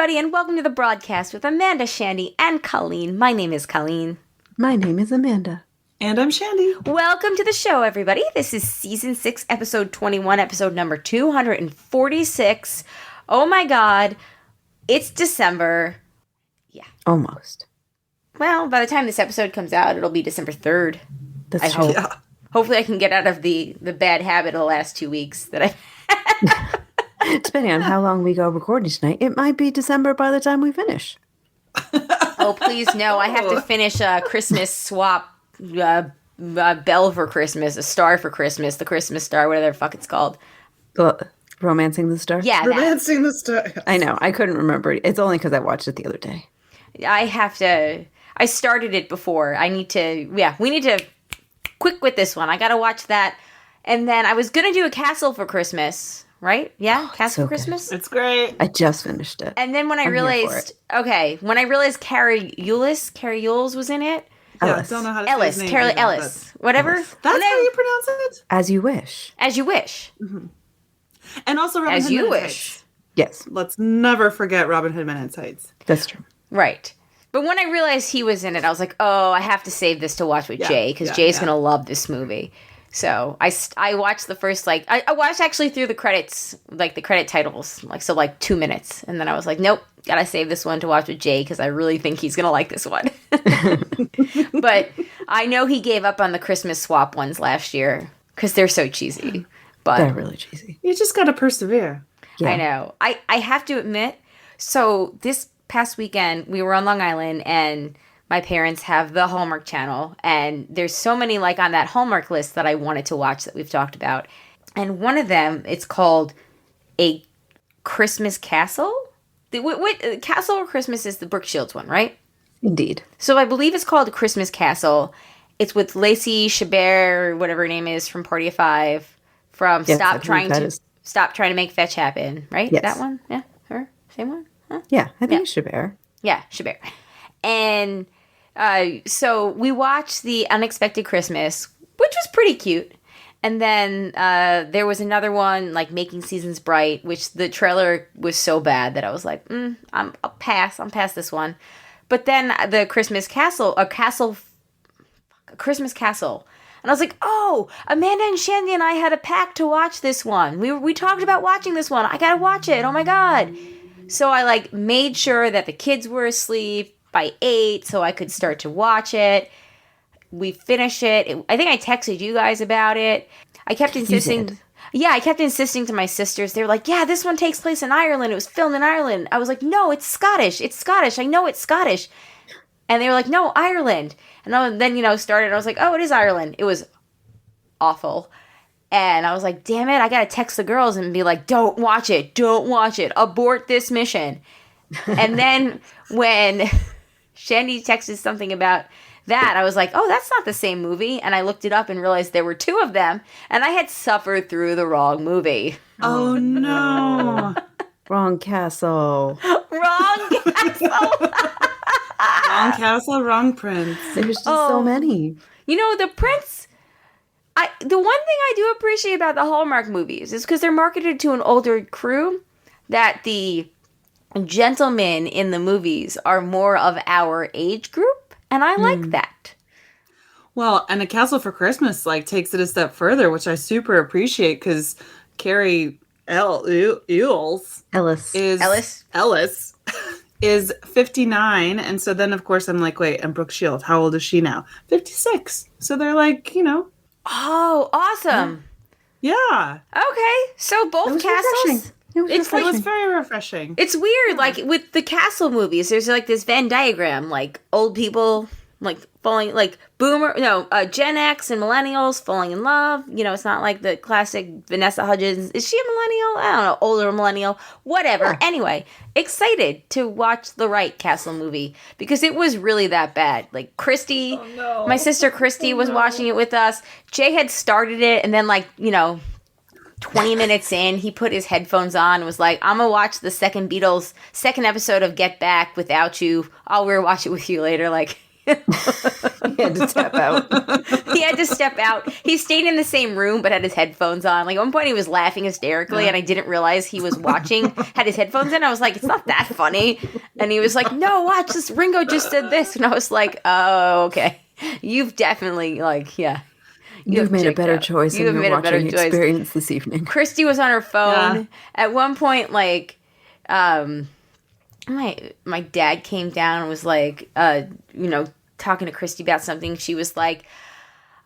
everybody, and welcome to the broadcast with Amanda, Shandy, and Colleen. My name is Colleen. My name is Amanda. And I'm Shandy. Welcome to the show, everybody. This is Season 6, Episode 21, Episode number 246. Oh my god, it's December. Yeah. Almost. Well, by the time this episode comes out, it'll be December 3rd. That's I true. hope. Yeah. Hopefully I can get out of the bad habit of the last 2 weeks that I've Depending on how long we go recording tonight, it might be December by the time we finish. Oh, please, no. I have to finish a Christmas swap bell for Christmas, a star for Christmas, the Christmas star, whatever the fuck it's called. Romancing the Star? Yeah, that. Romancing the Star. I know. I couldn't remember it. It's only because I watched it the other day. I started it before. We need to quick with this one. I got to watch that. And then I was going to do a castle for Christmas, right? Yeah, castle so for Christmas. It's great. I just finished it. And then when I I'm here for realized, when I realized Carrie Yules was in it. Yeah, Ellis. don't know how to Ellis, say his name Carrie either, Ellis, whatever. That's how you pronounce it? As you wish. As you wish. And also Robin As Hood you Men in wish. Tights. Yes, Let's never forget Robin Hood Men in Tights. that's true. Right. But when I realized he was in it, I was like, oh, I have to save this to watch with Jay, because Jay's going to love this movie. So I watched the first, I watched actually through the credits, the credit titles, 2 minutes. And then I was like, nope, gotta save this one to watch with Jay, because I really think he's going to like this one. But I know he gave up on the Christmas swap ones last year, because they're so cheesy. But They're really cheesy. You just gotta persevere. Yeah. I know. I have to admit, so this past weekend, we were on Long Island, and my parents have the Hallmark Channel, and there's so many, on that Hallmark list that I wanted to watch that we've talked about. And one of them, it's called A Christmas Castle? What Castle or Christmas is the Brooke Shields one, right? Indeed. So I believe it's called Christmas Castle. It's with Lacey Chabert, or whatever her name is, from Party of Five, from Yes, Stop I think Trying that to is- Stop Trying to Make Fetch Happen, right? Yes. That one? Yeah, her? Same one? Huh? Yeah, I think it's Chabert. Yeah, Chabert. And so we watched The Unexpected Christmas, which was pretty cute. And then there was another one, Making Seasons Bright, which the trailer was so bad that I was like, I'll pass. I'm past this one. But then the Christmas Castle. And I was like, oh, Amanda and Shandy and I had a pact to watch this one. We talked about watching this one. I gotta watch it. Oh my god. So I made sure that the kids were asleep by 8 so I could start to watch it. We finished it. I think I texted you guys about it. I kept insisting. Yeah, I kept insisting to my sisters. They were like, yeah, this one takes place in Ireland. It was filmed in Ireland. I was like, no, it's Scottish. It's Scottish. I know it's Scottish. And they were like, no, Ireland. And then, started. I was like, oh, it is Ireland. It was awful. And I was like, damn it, I got to text the girls and be like, don't watch it. Don't watch it. Abort this mission. And then when Shandy texted something about that, I was like, oh, that's not the same movie. And I looked it up and realized there were 2 of them. And I had suffered through the wrong movie. Oh no. Wrong castle. Wrong castle. Wrong castle, wrong prince. There's just so many. The prince... the one thing I do appreciate about the Hallmark movies is because they're marketed to an older crew, that the gentlemen in the movies are more of our age group, and I like that. Well, and A Castle for Christmas takes it a step further, which I super appreciate, because Carrie Yules Ellis. is 59, and so then of course I'm like, wait, and Brooke Shields, how old is she now? 56. So they're Oh, awesome. Yeah. Okay, so both castles... It was very refreshing. It's weird, with the castle movies, there's this Venn diagram, old people, falling, Gen X and millennials falling in love. It's not like the classic Vanessa Hudgens. Is she a millennial? I don't know, older millennial. Whatever. Yeah. Anyway, excited to watch the right castle movie, because it was really that bad. Christy, my sister Christy was watching it with us. Jay had started it, and then 20 minutes in, he put his headphones on and was like, I'm gonna watch the second episode of Get Back without you. I'll rewatch it with you later. He had to step out. He had to step out. He stayed in the same room but had his headphones on. Like, at one point he was laughing hysterically and I didn't realize he was watching, had his headphones in. I was like, it's not that funny. And he was like, no, watch this. Ringo just said this. And I was like, oh, okay. You've definitely, like, yeah. You've made a better choice in your watching experience this evening. Christy was on her phone. Yeah. At one point, like, my dad came down and was like, talking to Christy about something. She was like,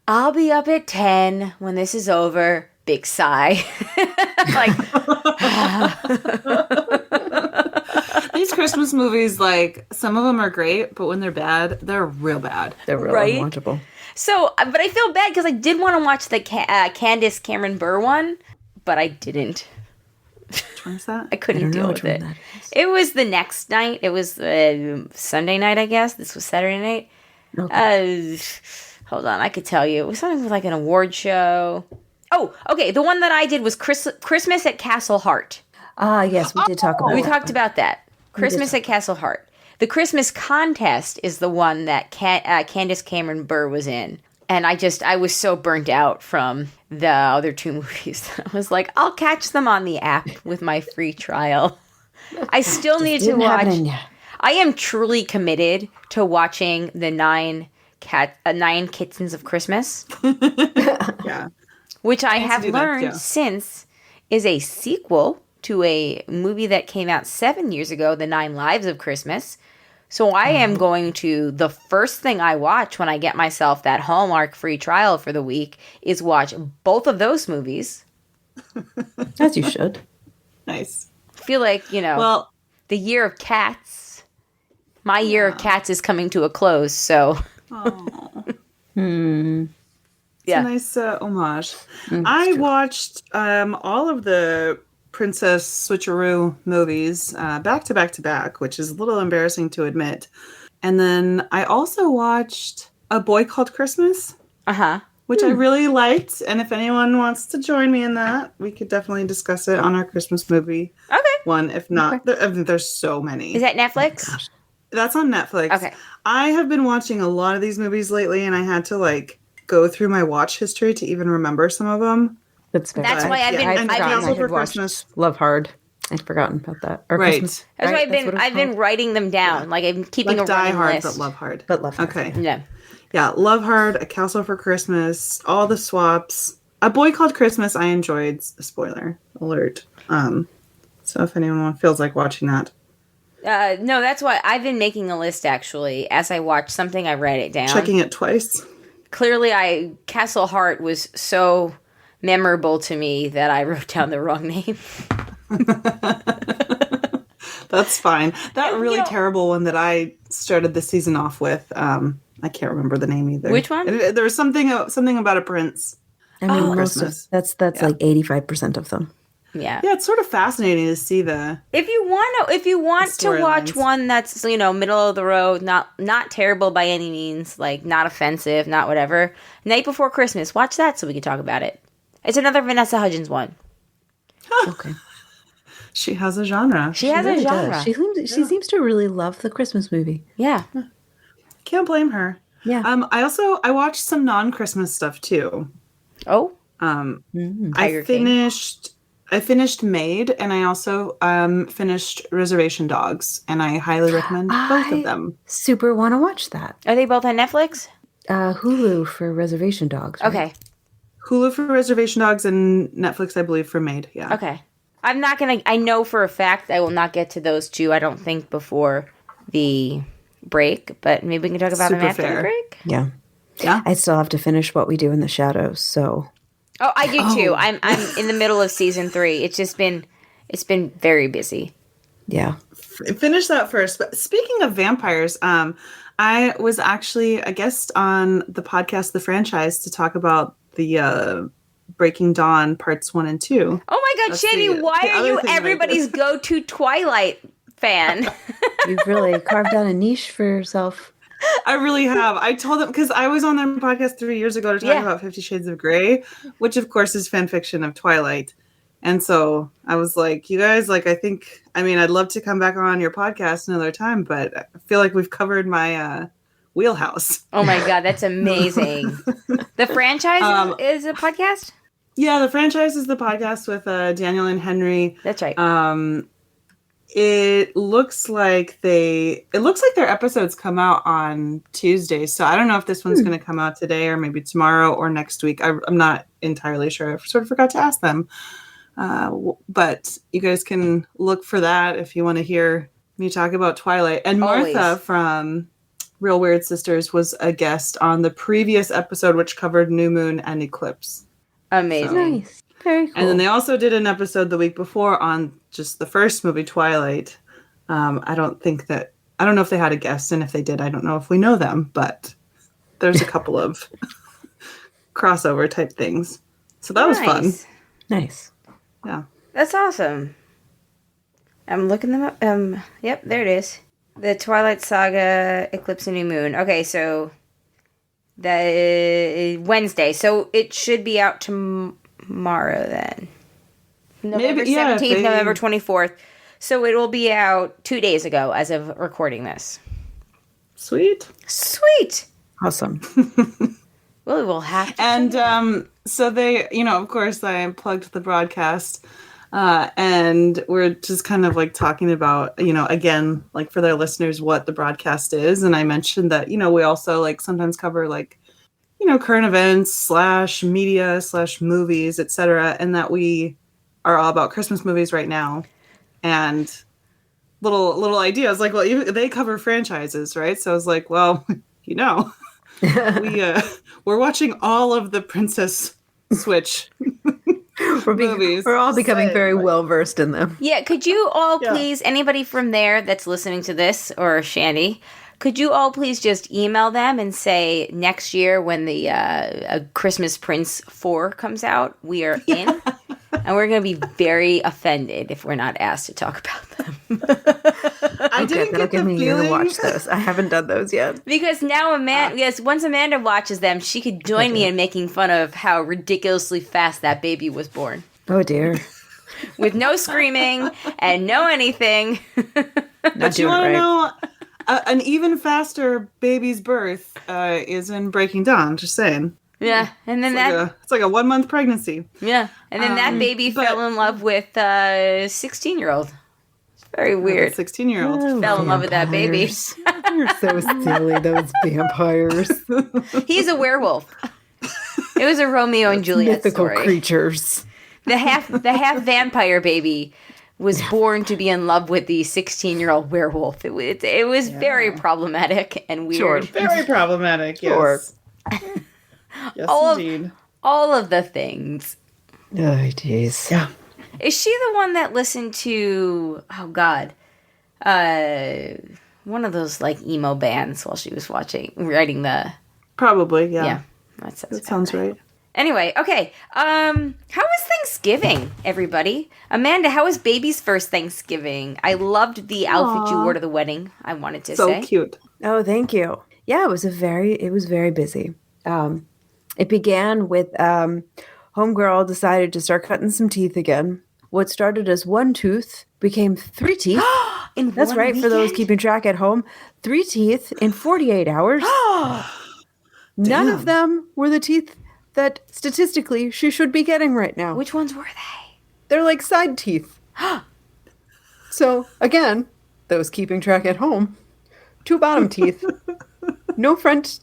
I'll be up at 10 when this is over. Big sigh. Like, these Christmas movies, like, some of them are great, but when they're bad, they're real bad. They're real unwatchable. So, but I feel bad because I did want to watch the Candace Cameron Bure one, but I didn't. Which one is that? I couldn't deal with it. It was the next night. It was Sunday night, I guess. This was Saturday night. Okay. Hold on, I could tell you. It was something with like an award show. Oh, okay. The one that I did was Christmas at Castle Hart. Ah, yes, we did talk about that. We talked about that. Christmas at Castle Hart. The Christmas contest is the one that Candace Cameron Bure was in. And I was so burnt out from the other two movies. I was like, I'll catch them on the app with my free trial. I still need to watch. I am truly committed to watching the Nine Kittens of Christmas. Yeah. Which I have learned since is a sequel to a movie that came out 7 years ago, The 9 Lives of Christmas. So I am going to, the first thing I watch when I get myself that Hallmark free trial for the week is watch both of those movies. As you should. Nice. I feel like, well, the year of cats, my year of cats is coming to a close, so. It's a nice homage. I watched all of the Princess Switcheroo movies back to back to back, which is a little embarrassing to admit. And then I also watched A Boy Called Christmas, which I really liked. And if anyone wants to join me in that, we could definitely discuss it on our Christmas movie one. If not, there's so many. Is that Netflix? That's on Netflix. Okay. I have been watching a lot of these movies lately, and I had to go through my watch history to even remember some of them. That's why I've been Christmas. Love Hard. I'd forgotten about that. Or right. Christmas. That's why I've been writing them down. Yeah. Like I'm keeping a running Die Hard, list. but Love Hard. Okay. Yeah. Yeah, Love Hard, A Castle for Christmas, all the swaps. A Boy Called Christmas I enjoyed. Spoiler alert. So if anyone feels like watching that. No, that's why I've been making a list actually. As I watch something, I write it down. Checking it twice. Clearly Castle Hart was so memorable to me that I wrote down the wrong name. That's fine. That really terrible one that I started the season off with. I can't remember the name either. Which one? There was something about a prince. I mean, Christmas. That's like 85% of them. Yeah. Yeah, it's sort of fascinating to see the. If you want to watch one that's middle of the road, not terrible by any means, like not offensive, not whatever. Night Before Christmas, watch that so we can talk about it. It's another Vanessa Hudgens one. Okay. She has a genre. She has a genre. Does. She seems to really love the Christmas movie. Yeah. Can't blame her. Yeah. I watched some non-Christmas stuff too. Oh. I finished Maid, and I also finished Reservation Dogs, and I highly recommend both of them. Super want to watch that. Are they both on Netflix? Hulu for Reservation Dogs. Right? Okay. Hulu for Reservation Dogs and Netflix, I believe, for Maid. Yeah. Okay. I'm not gonna. I know for a fact I will not get to those two. I don't think before the break, but maybe we can talk about them after the break. Yeah. Yeah. I still have to finish What We Do in the Shadows. So. Oh, I do too. I'm in the middle of season 3. It's been very busy. Yeah. Finish that first. But speaking of vampires, I was actually a guest on the podcast The Franchise to talk about the Breaking Dawn parts 1 and 2. Oh my God, Shandy, why are you everybody's go-to Twilight fan? You've really carved out a niche for yourself. I really have. I told them, because I was on their podcast 3 years ago to talk about 50 Shades of Grey, which of course is fan fiction of Twilight. And so I was like, you guys, I'd love to come back on your podcast another time, but I feel like we've covered my wheelhouse. Oh my God, that's amazing. The franchise is a podcast? Yeah, the franchise is the podcast with Daniel and Henry. That's right. It looks like their episodes come out on Tuesdays. So I don't know if this one's going to come out today or maybe tomorrow or next week. I'm not entirely sure. I sort of forgot to ask them. But you guys can look for that if you want to hear me talk about Twilight. And Martha from Real Weird Sisters was a guest on the previous episode, which covered New Moon and Eclipse. Amazing. So, Nice. Very cool. and then they also did an episode the week before on just the first movie, Twilight. I don't know if they had a guest, and if they did, I don't know if we know them, but there's a couple of crossover type things. So that was fun. Nice. Yeah. That's awesome. I'm looking them up. Yep, there it is. The Twilight Saga, Eclipse and New Moon. Okay, so the Wednesday. So it should be out tomorrow then. November 17th, November 24th. So it will be out 2 days ago as of recording this. Sweet. Awesome. Well, we'll have to. And so they, of course, I plugged the broadcast. And we're just kind of like talking about, again, like for their listeners, what the broadcast is. And I mentioned that, we also like sometimes cover like, current events / media / movies, etc. And that we are all about Christmas movies right now. And little ideas like, well, they cover franchises, right? So I was like, well, we're watching all of the Princess Switch movies. We're all becoming very well versed in them. Yeah, could you all please, anybody from there that's listening to this, or Shandy, could you all please just email them and say next year when the A Christmas Prince 4 comes out, we are in? And we're going to be very offended if we're not asked to talk about them. I didn't get the feeling to watch those. I haven't done those yet. Because now once Amanda watches them, she could join me in making fun of how ridiculously fast that baby was born. Oh dear. With no screaming and no anything. But you want to know, an even faster baby's birth is in Breaking Dawn, just saying. Yeah, and then it's like a 1 month pregnancy. Yeah, and then that baby fell in love with a 16-year-old. It's very weird. 16-year-old fell in love with that baby. You're so silly, those vampires. He's a werewolf. It was a Romeo and Juliet mythical story. Creatures. The half vampire baby was born to be in love with the 16-year-old werewolf. It was very problematic and weird. Sure. Very problematic. Yes. Sure. Yes, indeed. All of the things. Oh, jeez. Yeah. Is she the one that listened to, oh God, one of those like emo bands while she was writing the... Probably, yeah. Yeah. That sounds right. Anyway, okay. How was Thanksgiving, everybody? Amanda, how was baby's first Thanksgiving? I loved the outfit you wore to the wedding, I wanted to say. So cute. Oh, thank you. Yeah, it was very busy. It began with homegirl decided to start cutting some teeth again. What started as one tooth became 3 teeth. That's right, for those keeping track at home. 3 teeth in 48 hours. None of them were the teeth that statistically she should be getting right now. Which ones were they? They're like side teeth. So, again, those keeping track at home, 2 bottom teeth. No front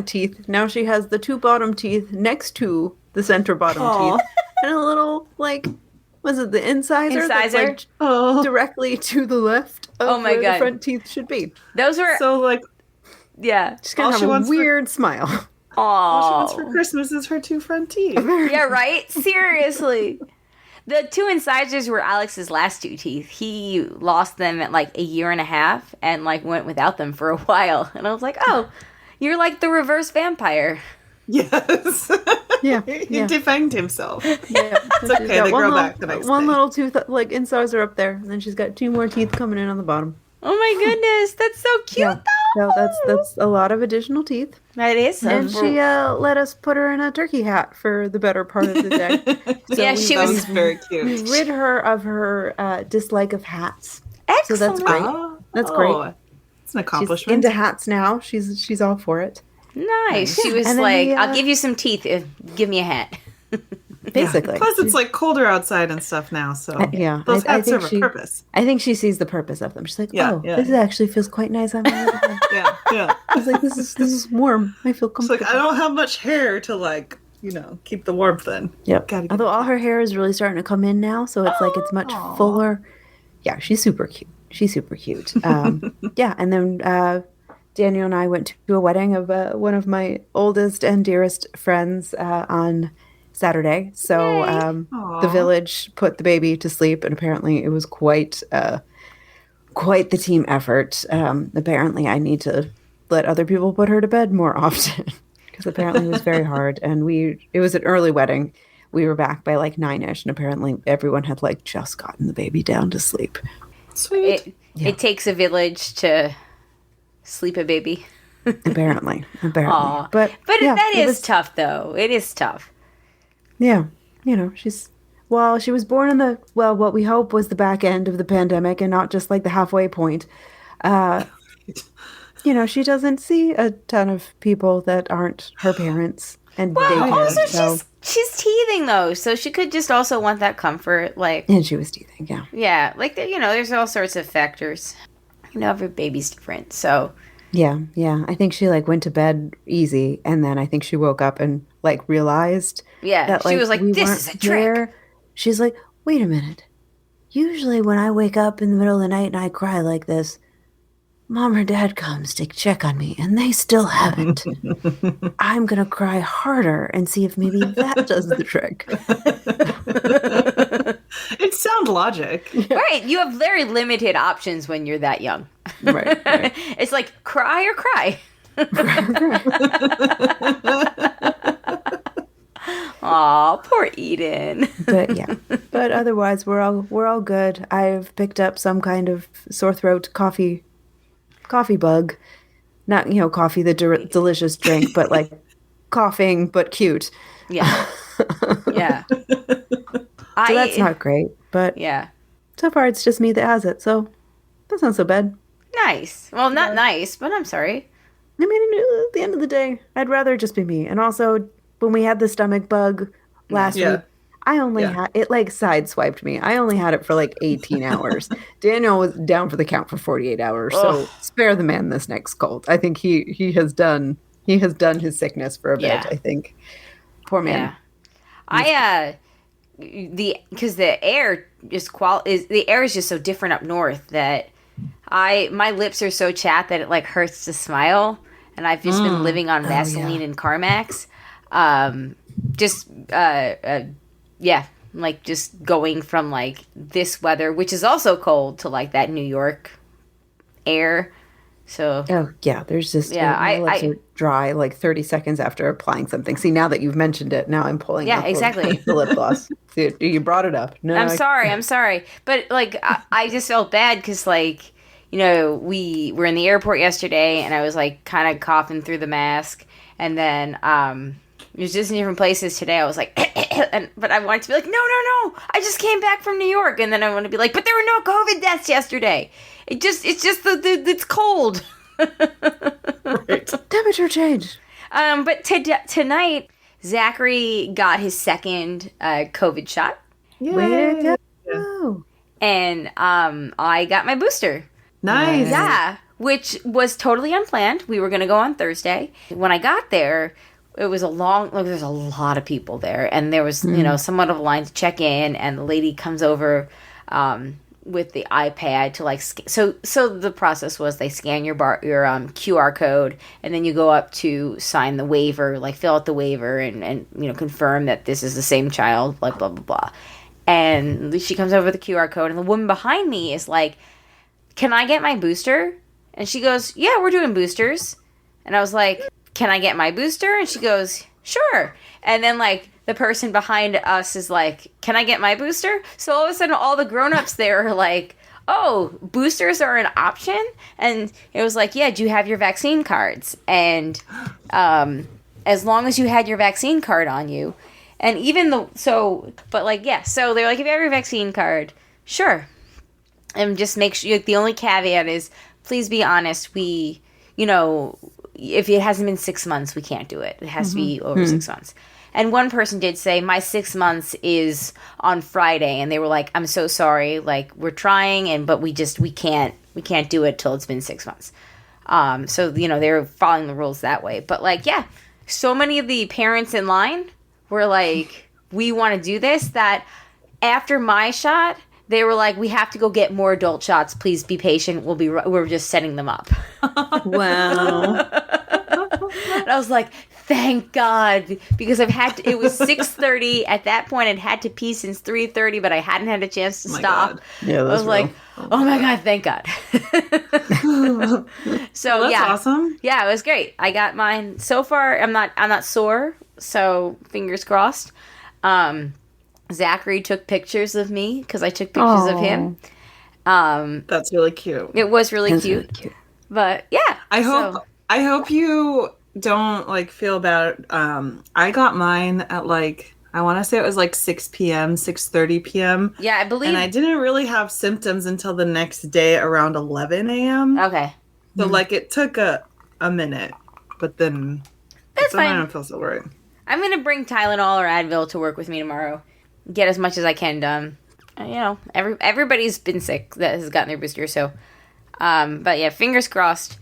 teeth. Now she has the 2 bottom teeth next to the center bottom teeth. And a little, like, was it the incisor? That's, like, directly to the left of where the front teeth should be. Those were... So, like... Yeah. She's going to have a weird smile. Aww. All she wants for Christmas is her 2 front teeth. Yeah, right? Seriously. The 2 incisors were Alex's last 2 teeth. He lost them at, like, 1.5 years and, like, went without them for a while. And I was like, oh... You're like the reverse vampire. Yes. Yeah. He defanged himself. Yeah. It's okay. They grow back the next day. One little tooth, like, incisor up there. And then she's got 2 more teeth coming in on the bottom. Oh my goodness. That's so cute, though. No, that's a lot of additional teeth. That is. And she let us put her in a turkey hat for the better part of the day. So yeah, she was very cute. We rid her of her dislike of hats. Excellent. So that's great. That's great. It's an accomplishment. She's into hats now. She's all for it. Nice. She was like, I'll give you some teeth if give me a hat. Basically. Yeah. Plus, it's like colder outside and stuff now, so those hats serve a purpose. I think she sees the purpose of them. She's like, this actually feels quite nice on my head. Yeah. She's like, this is warm. I feel comfortable. It's like, I don't have much hair to like, keep the warmth in. Yep. Although all her hair is really starting to come in now, so it's like it's much fuller. Yeah, she's super cute. Yeah, and then Daniel and I went to a wedding of one of my oldest and dearest friends on Saturday. So the village put the baby to sleep, and apparently it was quite the team effort. Apparently I need to let other people put her to bed more often because apparently it was very hard. And it was an early wedding. We were back by like 9ish, and apparently everyone had like just gotten the baby down to sleep. Sweet. It takes a village to sleep a baby. Apparently. Aww. But that is tough, though. It is tough. Yeah. She was born in what we hope was the back end of the pandemic and not just like the halfway point. She doesn't see a ton of people that aren't her parents. And also she's teething though, so she could just also want that comfort, like. And she was teething, yeah. Yeah, like there's all sorts of factors. Every baby's different, so. Yeah. I think she like went to bed easy, and then I think she woke up and like realized. Yeah, that, she was like, "This is a trick." She's like, "Wait a minute. Usually when I wake up in the middle of the night and I cry like this, Mom or Dad comes to check on me, and they still haven't. I'm going to cry harder and see if maybe that does the trick." It sounds logic. Yeah. Right. You have very limited options when you're that young. Right. It's like cry or cry. Aw, poor Eden. But otherwise we're all good. I've picked up some kind of sore throat coffee bug. Not, coffee, the delicious drink, but like coughing, but cute. Yeah. Yeah. So that's not great, but so far it's just me that has it, so that's not so bad. Nice. Well, not nice, but I'm sorry. I mean, at the end of the day, I'd rather it just be me. And also, when we had the stomach bug last week, I only had it like sideswiped me. I only had it for like 18 hours. Daniel was down for the count for 48 hours. So spare the man this next cold. I think he has done his sickness for a bit. I think. Poor man. Yeah. Because the air the air is just so different up north that my lips are so chapped that it like hurts to smile, and I've just been living on Vaseline and Carmex. Like just going from like this weather, which is also cold, to like that New York air. So there's just my lips are dry like 30 seconds after applying something. See, now that you've mentioned it, now I'm pulling up exactly the lip gloss. See, you brought it up. No, I'm sorry, but like I just felt bad because like we were in the airport yesterday, and I was like kind of coughing through the mask, and then it was just in different places today. I was like, but I wanted to be like, no, I just came back from New York, and then I want to be like, but there were no COVID deaths yesterday. It's cold. Right. Temperature change. But tonight, Zachary got his second COVID shot. Yay. And I got my booster. Nice. Yeah, which was totally unplanned. We were going to go on Thursday. When I got there, it was there's a lot of people there, and there was somewhat of a line to check in, and the lady comes over with the iPad to like so the process was they scan your QR code, and then you go up to sign the waiver, like fill out the waiver and confirm that this is the same child, like blah blah blah. And she comes over with the QR code, and the woman behind me is like, "Can I get my booster?" And she goes, "Yeah, we're doing boosters." And I was like, "Can I get my booster?" And she goes, "Sure." And then like the person behind us is like, "Can I get my booster?" So all of a sudden all the grown-ups there are like, "Oh, boosters are an option?" And it was like, "Yeah, do you have your vaccine cards?" And as long as you had your vaccine card on you, and so they're like, "If you have your vaccine card, sure." And just make sure, the only caveat is please be honest. We, if it hasn't been 6 months, we can't do it. It has to be over 6 months. And one person did say, my 6 months is on Friday. And they were like, I'm so sorry. Like, we're trying, but we can't do it till it's been 6 months. So, they were following the rules that way. But, like, yeah, so many of the parents in line were like, we want to do this, that after my shot, they were like, we have to go get more adult shots. Please be patient. We're just setting them up. Wow. And I was like, thank God, because it was 6:30 at that point. I'd had to pee since 3:30, but I hadn't had a chance to stop. God. Yeah, I was like, oh my God, thank God. So that's awesome. Yeah, it was great. I got mine. So far, I'm not sore, so fingers crossed. Zachary took pictures of me because I took pictures of him. That's really cute. It was really cute. But yeah, I hope you don't like feel bad. I got mine at like, I want to say it was like 6 p.m., 6:30 p.m. Yeah, I believe. And I didn't really have symptoms until the next day around 11 a.m. Okay. So like it took a minute, but then that's fine. I don't feel so worried. I'm gonna bring Tylenol or Advil to work with me tomorrow. Get as much as I can done. Everybody's been sick that has gotten their booster. So, but yeah, fingers crossed.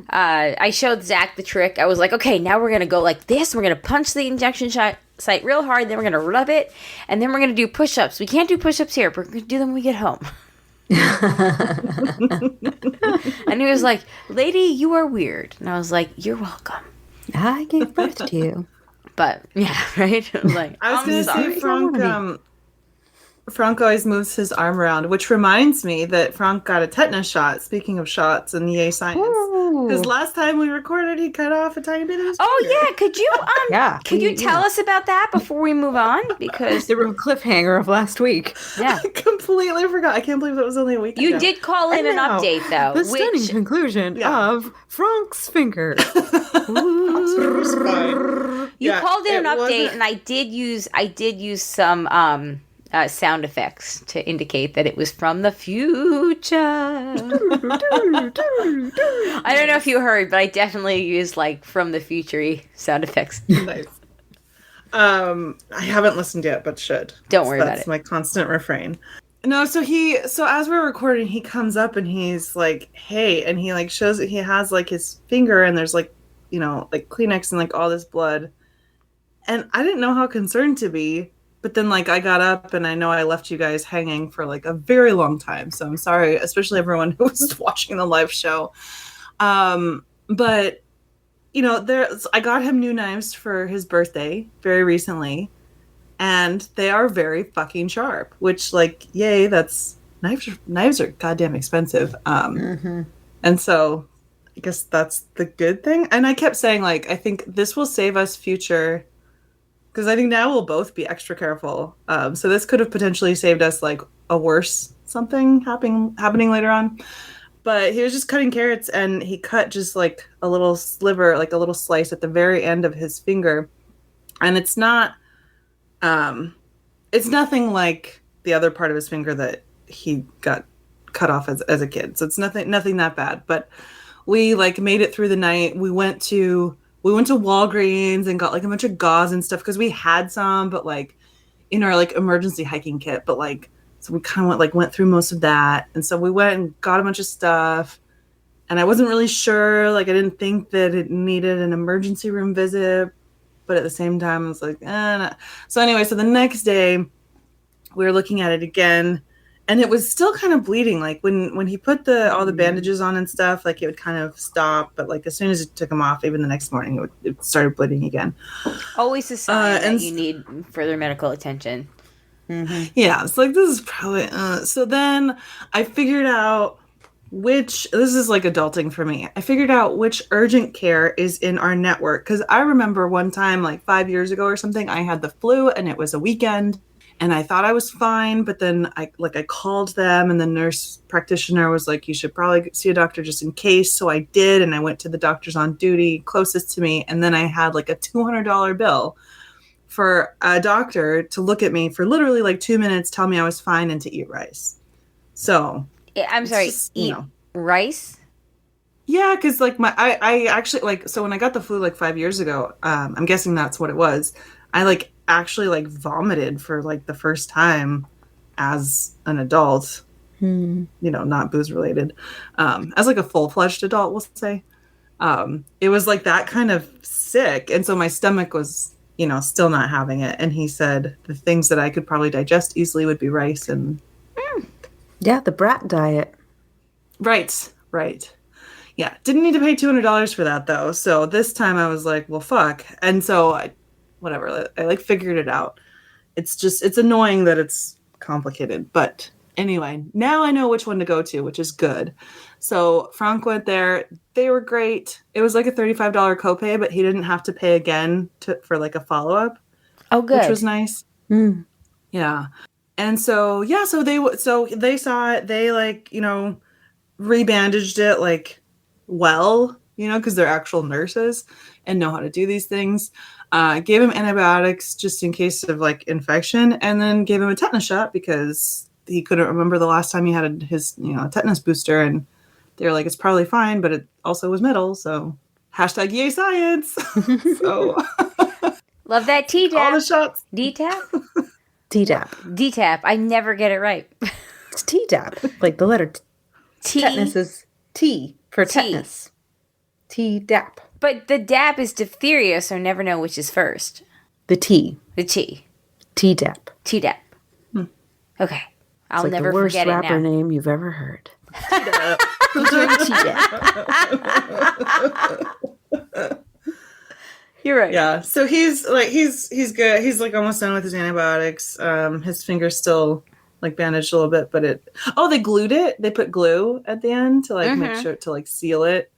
I showed Zach the trick. I was like, okay, now we're going to go like this. We're going to punch the injection site real hard. Then we're going to rub it. And then we're going to do push-ups. We can't do push-ups here. We're going to do them when we get home. And he was like, lady, you are weird. And I was like, you're welcome. I gave birth to you. But, yeah, right? I was like, I was going to say, Franck always moves his arm around, which reminds me that Franck got a tetanus shot. Speaking of shots and yay science, because last time we recorded, he cut off a tiny bit of his finger. Oh yeah, could you tell us about that before we move on? Because the real cliffhanger of last week. Yeah, I completely forgot. I can't believe that was only a week ago. You did call in an update though. The stunning conclusion of Franck's finger. You called in an update, and I did use some sound effects to indicate that it was from the future. I don't know if you heard, but I definitely used like from the future-y sound effects. Nice. I haven't listened yet, but should. Don't worry about it. That's my constant refrain. No, so as we're recording, he comes up and he's like, hey, and he like shows that he has like his finger and there's like, like Kleenex and like all this blood. And I didn't know how concerned to be. But then, like, I got up, and I know I left you guys hanging for, like, a very long time. So I'm sorry, especially everyone who was watching the live show. But, I got him new knives for his birthday very recently. And they are very fucking sharp. Which, like, yay, knives are goddamn expensive. And so I guess that's the good thing. And I kept saying, like, I think this will save us future... Because I think now we'll both be extra careful. So this could have potentially saved us like a worse something happening later on. But he was just cutting carrots and he cut just like a little sliver, like a little slice at the very end of his finger. And it's not, it's nothing like the other part of his finger that he got cut off as a kid. So it's nothing that bad. But we like made it through the night. We went to Walgreens and got like a bunch of gauze and stuff because we had some, but like in our like emergency hiking kit. But like, so we kind of went through most of that. And so we went and got a bunch of stuff. And I wasn't really sure. Like, I didn't think that it needed an emergency room visit. But at the same time, I was like, no. So anyway, so the next day we were looking at it again. And it was still kind of bleeding. Like when he put all the bandages on and stuff, like it would kind of stop. But like as soon as it took him off, even the next morning, it started bleeding again. Always a sign that you need further medical attention. Mm-hmm. Yeah, it's like this is probably. So then I figured out this is like adulting for me. I figured out which urgent care is in our network because I remember one time like 5 years ago or something, I had the flu and it was a weekend. And I thought I was fine, but then I called them and the nurse practitioner was like, you should probably see a doctor just in case. So I did. And I went to the doctors on duty closest to me. And then I had like a $200 bill for a doctor to look at me for literally like 2 minutes, tell me I was fine and to eat rice. So I'm sorry, eat rice? Yeah, because like I actually like, so when I got the flu like 5 years ago, I'm guessing that's what it was. I like actually like vomited for like the first time as an adult, not booze related, as like a full-fledged adult, we'll say. It was like that kind of sick, and so my stomach was, still not having it. And he said the things that I could probably digest easily would be rice and Yeah, the brat diet. Right. Yeah, didn't need to pay $200 for that though. So this time I was like, well, fuck. And so I like figured it out. It's annoying that it's complicated, but anyway, now I know which one to go to, which is good. So Franck went there. They were great. It was like a $35 copay, but he didn't have to pay again for like a follow-up. Oh, good. Which was nice. Yeah. And so, they saw it. They like, rebandaged it like well, because they're actual nurses and know how to do these things. Gave him antibiotics just in case of like infection, and then gave him a tetanus shot because he couldn't remember the last time he had his tetanus booster, and they were like, it's probably fine, but it also was metal, so #yay science. So love that Tdap. All the shots. D-tap? Tdap. D-tap. I never get it right. It's Tdap, like the letter T. Tetanus is T for tetanus. Tdap. But the dap is diphtheria, so I never know which is first. The T. The T. Tdap. Tdap. Okay. I'll like never the worst forget it now. rapper name you've ever heard. You're right. Yeah. So he's good. He's like almost done with his antibiotics. His finger's still like bandaged a little bit, but they glued it. They put glue at the end to like make sure to like seal it.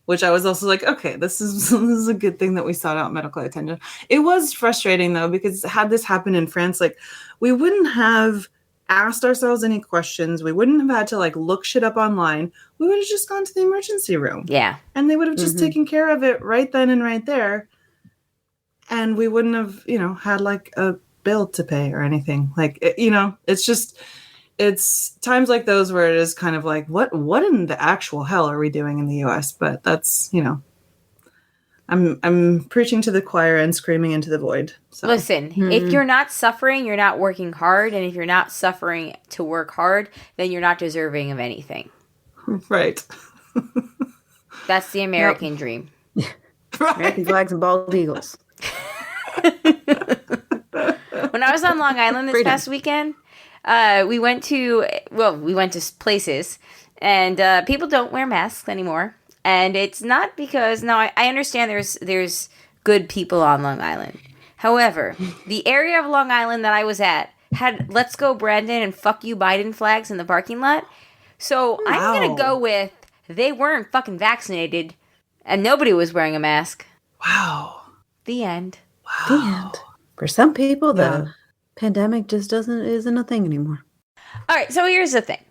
Which I was also like, okay, this is a good thing that we sought out medical attention. It was frustrating though, because had this happened in France, like we wouldn't have asked ourselves any questions. We wouldn't have had to like look shit up online. We would have just gone to the emergency room. Yeah. And they would have just taken care of it right then and right there. And we wouldn't have, had like a bill to pay or anything. Like, it's times like those where it is kind of like, what in the actual hell are we doing in the US? But that's, I'm preaching to the choir and screaming into the void. So. Listen, if you're not suffering, you're not working hard. And if you're not suffering to work hard, then you're not deserving of anything. Right. That's the American dream. Right. American flags and bald eagles. When I was on Long Island this past weekend, we went to places, and people don't wear masks anymore. And it's not because, I understand there's good people on Long Island. However, the area of Long Island that I was at had "Let's Go Brandon" and "Fuck You Biden" flags in the parking lot. So I'm going to go with they weren't fucking vaccinated, and nobody was wearing a mask. Wow. The end. Wow. The end. For some people, the pandemic just isn't a thing anymore. All right, so here's the thing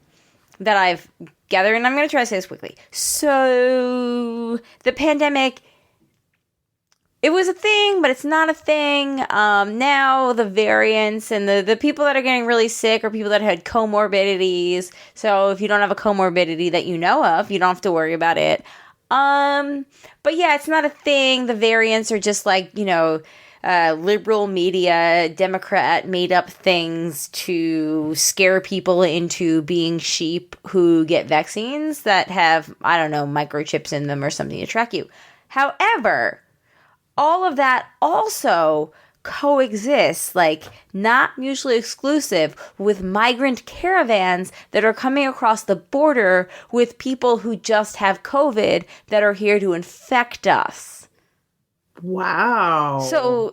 that I've gathered, and I'm going to try to say this quickly. So the pandemic, it was a thing, but it's not a thing. Now the variants and the people that are getting really sick are people that had comorbidities. So if you don't have a comorbidity that you know of, you don't have to worry about it. But yeah, it's not a thing. The variants are just like, liberal media, Democrat made up things to scare people into being sheep who get vaccines that have, I don't know, microchips in them or something to track you. However, all of that also coexists, like not mutually exclusive, with migrant caravans that are coming across the border with people who just have COVID that are here to infect us. Wow. So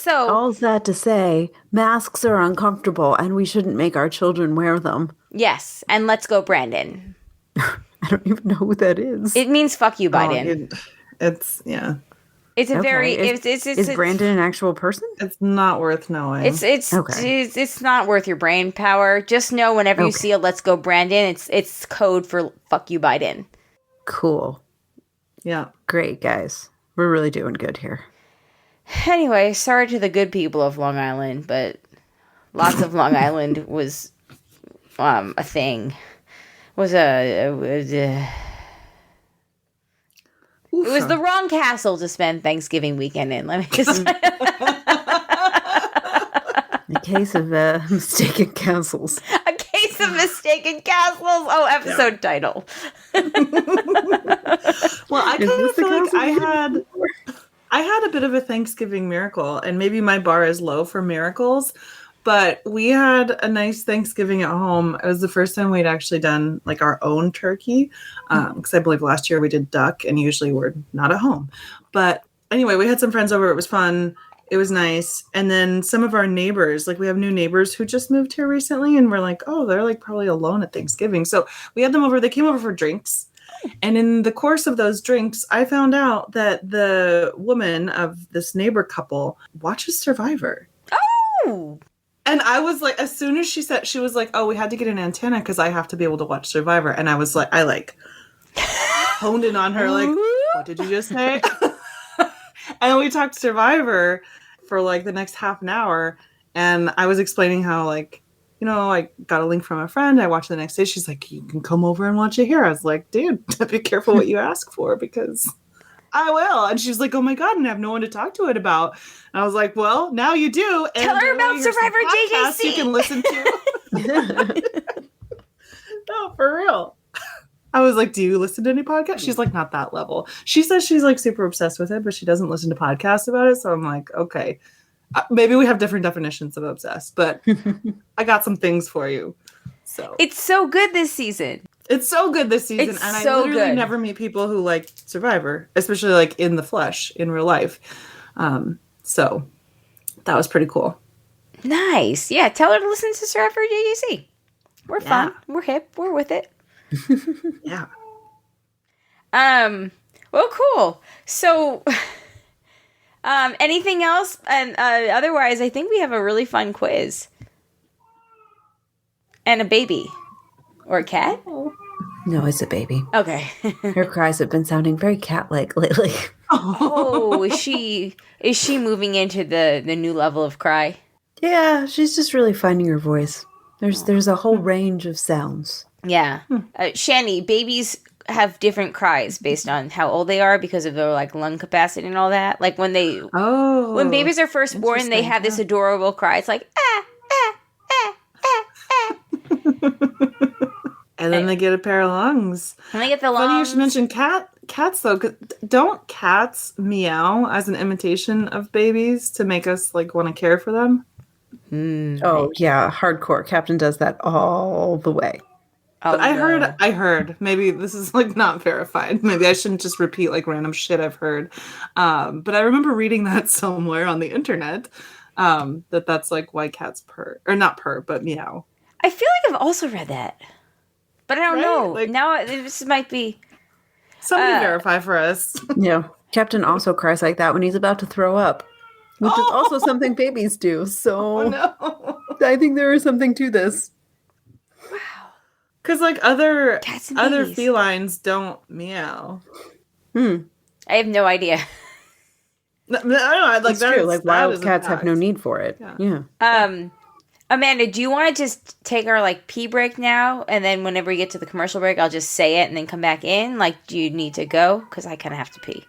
all's that to say, masks are uncomfortable and we shouldn't make our children wear them. Yes, and let's go, Brandon. I don't even know who that is. It means "fuck you, Biden." It's yeah. It's a very. Is Brandon an actual person? It's not worth knowing. It's not worth your brain power. Just know whenever you see a "Let's go, Brandon," it's code for "fuck you, Biden." Cool. Yeah. Great, guys. We're really doing good here. Anyway, sorry to the good people of Long Island, but lots of Long Island was a thing. It was the wrong castle to spend Thanksgiving weekend in. Let me just. A case of mistaken castles. A case of mistaken castles. Oh, episode title. Well, I kind of feel like I had a bit of a Thanksgiving miracle, and maybe my bar is low for miracles, but we had a nice Thanksgiving at home. It was the first time we'd actually done like our own turkey, because I believe last year we did duck, and usually we're not at home. But anyway, we had some friends over. It was fun. It was nice. And then some of our neighbors, like we have new neighbors who just moved here recently, and we're like, oh, they're like probably alone at Thanksgiving. So we had them over. They came over for drinks. And in the course of those drinks, I found out that the woman of this neighbor couple watches Survivor. Oh! And I was like, as soon as she was like, oh, we had to get an antenna because I have to be able to watch Survivor. And I was like, honed in on her, like, what did you just say? And we talked Survivor for like the next half an hour. And I was explaining how, like, you know, I got a link from a friend. I watched the next day. She's like, you can come over and watch it here. I was like, dude, be careful what you ask for, because I will. And she was like, oh my God, and I have no one to talk to it about. And I was like, well, now you do. And tell her about Survivor JJC. You can listen to. No, for real. I was like, do you listen to any podcasts? She's like, not that level. She says she's like super obsessed with it, but she doesn't listen to podcasts about it. So I'm like, okay. Maybe we have different definitions of obsessed, but I got some things for you. So it's so good this season. It's so good this season. It's and so I literally good. never meet people who like Survivor, especially like in the flesh, in real life. So that was pretty cool. Nice. Yeah, tell her to listen to Survivor JJC. We're fun. We're hip. We're with it. Yeah. Well, cool. So anything else? And otherwise, I think we have a really fun quiz. And a baby. Or a cat? No, it's a baby. Okay. Her cries have been sounding very cat-like lately. Oh, is she moving into the new level of cry? Yeah, she's just really finding her voice. There's a whole range of sounds. Yeah. Shandy, babies have different cries based on how old they are because of their like lung capacity and all that. Like when babies are first born, they have this adorable cry. It's like And then they get a pair of lungs. And they get the lungs. Funny you should mention cats though, 'cause don't cats meow as an imitation of babies to make us like want to care for them? Oh yeah, hardcore. Captain does that all the way. But I heard, maybe this is like not verified. Maybe I shouldn't just repeat like random shit I've heard. But I remember reading that somewhere on the internet, that's like why cats purr, or not purr, but meow. I feel like I've also read that, but I don't know. Like, now this might be. Somebody verify for us. Yeah. Captain also cries like that when he's about to throw up, which is also something babies do. So No. I think there is something to this. Because like other babies. felines don't meow. I have no idea. No, like That's true. Like wild cats have no need for it. Yeah. Amanda, do you want to just take our like pee break now, and then whenever we get to the commercial break, I'll just say it and then come back in? Like, do you need to go? Because I kind of have to pee.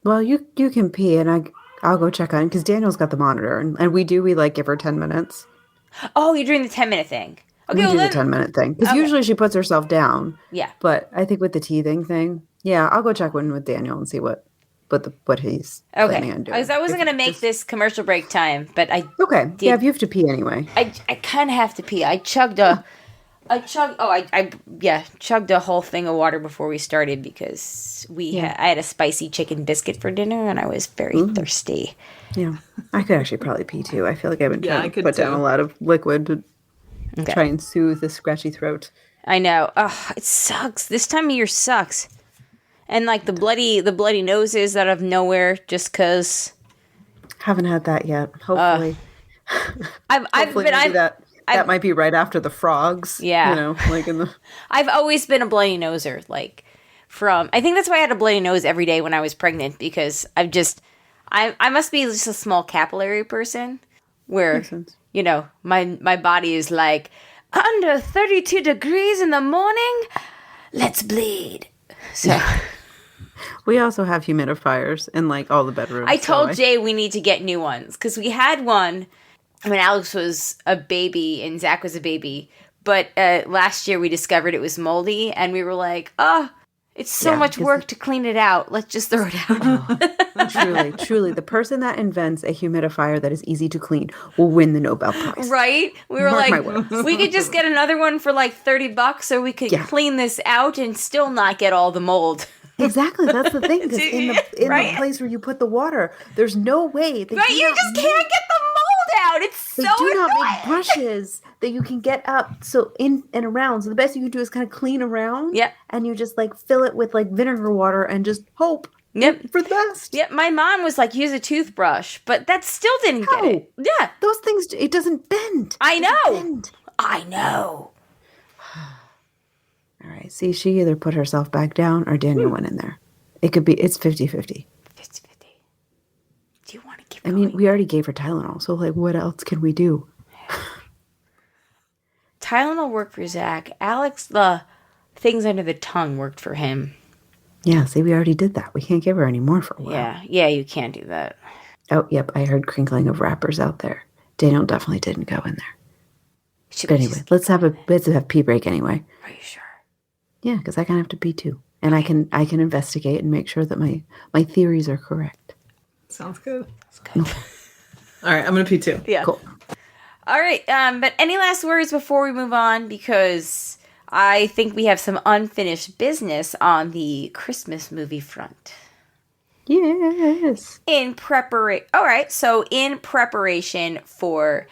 Well, you can pee, and I'll go check on because Daniel's got the monitor, and we like give her 10 minutes. Oh, you're doing the 10-minute thing. Okay, we do the 10-minute thing because usually she puts herself down. Yeah. But I think with the teething thing, yeah, I'll go check in with Daniel and see what he's planning on doing. Because I wasn't going to make this commercial break time, but I did. Yeah, if you have to pee anyway. I kind of have to pee. I chugged a whole thing of water before we started because I had a spicy chicken biscuit for dinner and I was very thirsty. Yeah. I could actually probably pee too. I feel like I've been trying to put down a lot of liquid to try and soothe the scratchy throat. I know. Oh, it sucks. This time of year sucks. And like the bloody noses out of nowhere just because. Haven't had that yet. Hopefully. That might be right after the frogs. Yeah. You know, like in the. I've always been a bloody noser. Like I think that's why I had a bloody nose every day when I was pregnant because I must be just a small capillary person where, you know, my body is like under 32 degrees in the morning. Let's bleed. So. We also have humidifiers in like all the bedrooms. I told Jay we need to get new ones because we had one when Alex was a baby and Zach was a baby. But last year we discovered it was moldy and we were like, oh, it's so much work to clean it out. Let's just throw it out. Truly. The person that invents a humidifier that is easy to clean will win the Nobel Prize. Right? We were we could just get another one for like $30 or we could clean this out and still not get all the mold. Exactly. That's the thing. Because in the place where you put the water, there's no way. You just can't get the mold out. It's so annoying. They do not make brushes that you can get up so in and around. So the best you can do is kind of clean around. Yep. And you just like fill it with like vinegar water and just hope for the best. Yep. My mom was like, use a toothbrush, but that still didn't get it. Yeah. Those things, it doesn't bend. I know. I know. All right. See, she either put herself back down or Daniel went in there. It could be, it's 50-50. 50-50. Do you want to keep going? I mean, we already gave her Tylenol. So, like, what else can we do? Tylenol worked for Zach. Alex, the things under the tongue worked for him. Yeah. See, we already did that. We can't give her any more for a while. Yeah, you can't do that. Oh, yep. I heard crinkling of wrappers out there. Daniel definitely didn't go in there. But anyway, let's have a pee break anyway. Are you sure? Yeah, because I kind of have to pee too. And I can investigate and make sure that my theories are correct. Sounds good. Okay. All right, I'm going to pee too. Yeah. Cool. All right, but any last words before we move on? Because I think we have some unfinished business on the Christmas movie front. Yes. All right, so in preparation for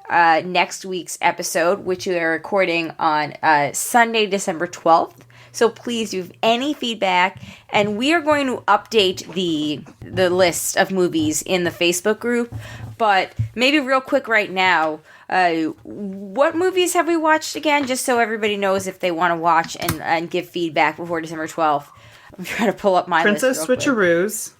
next week's episode, which we are recording on Sunday, December 12th. So please, if you have any feedback, and we are going to update the list of movies in the Facebook group, but maybe real quick right now, what movies have we watched again, just so everybody knows if they want to watch and give feedback before December 12th. I'm trying to pull up my Princess list Switcheroos.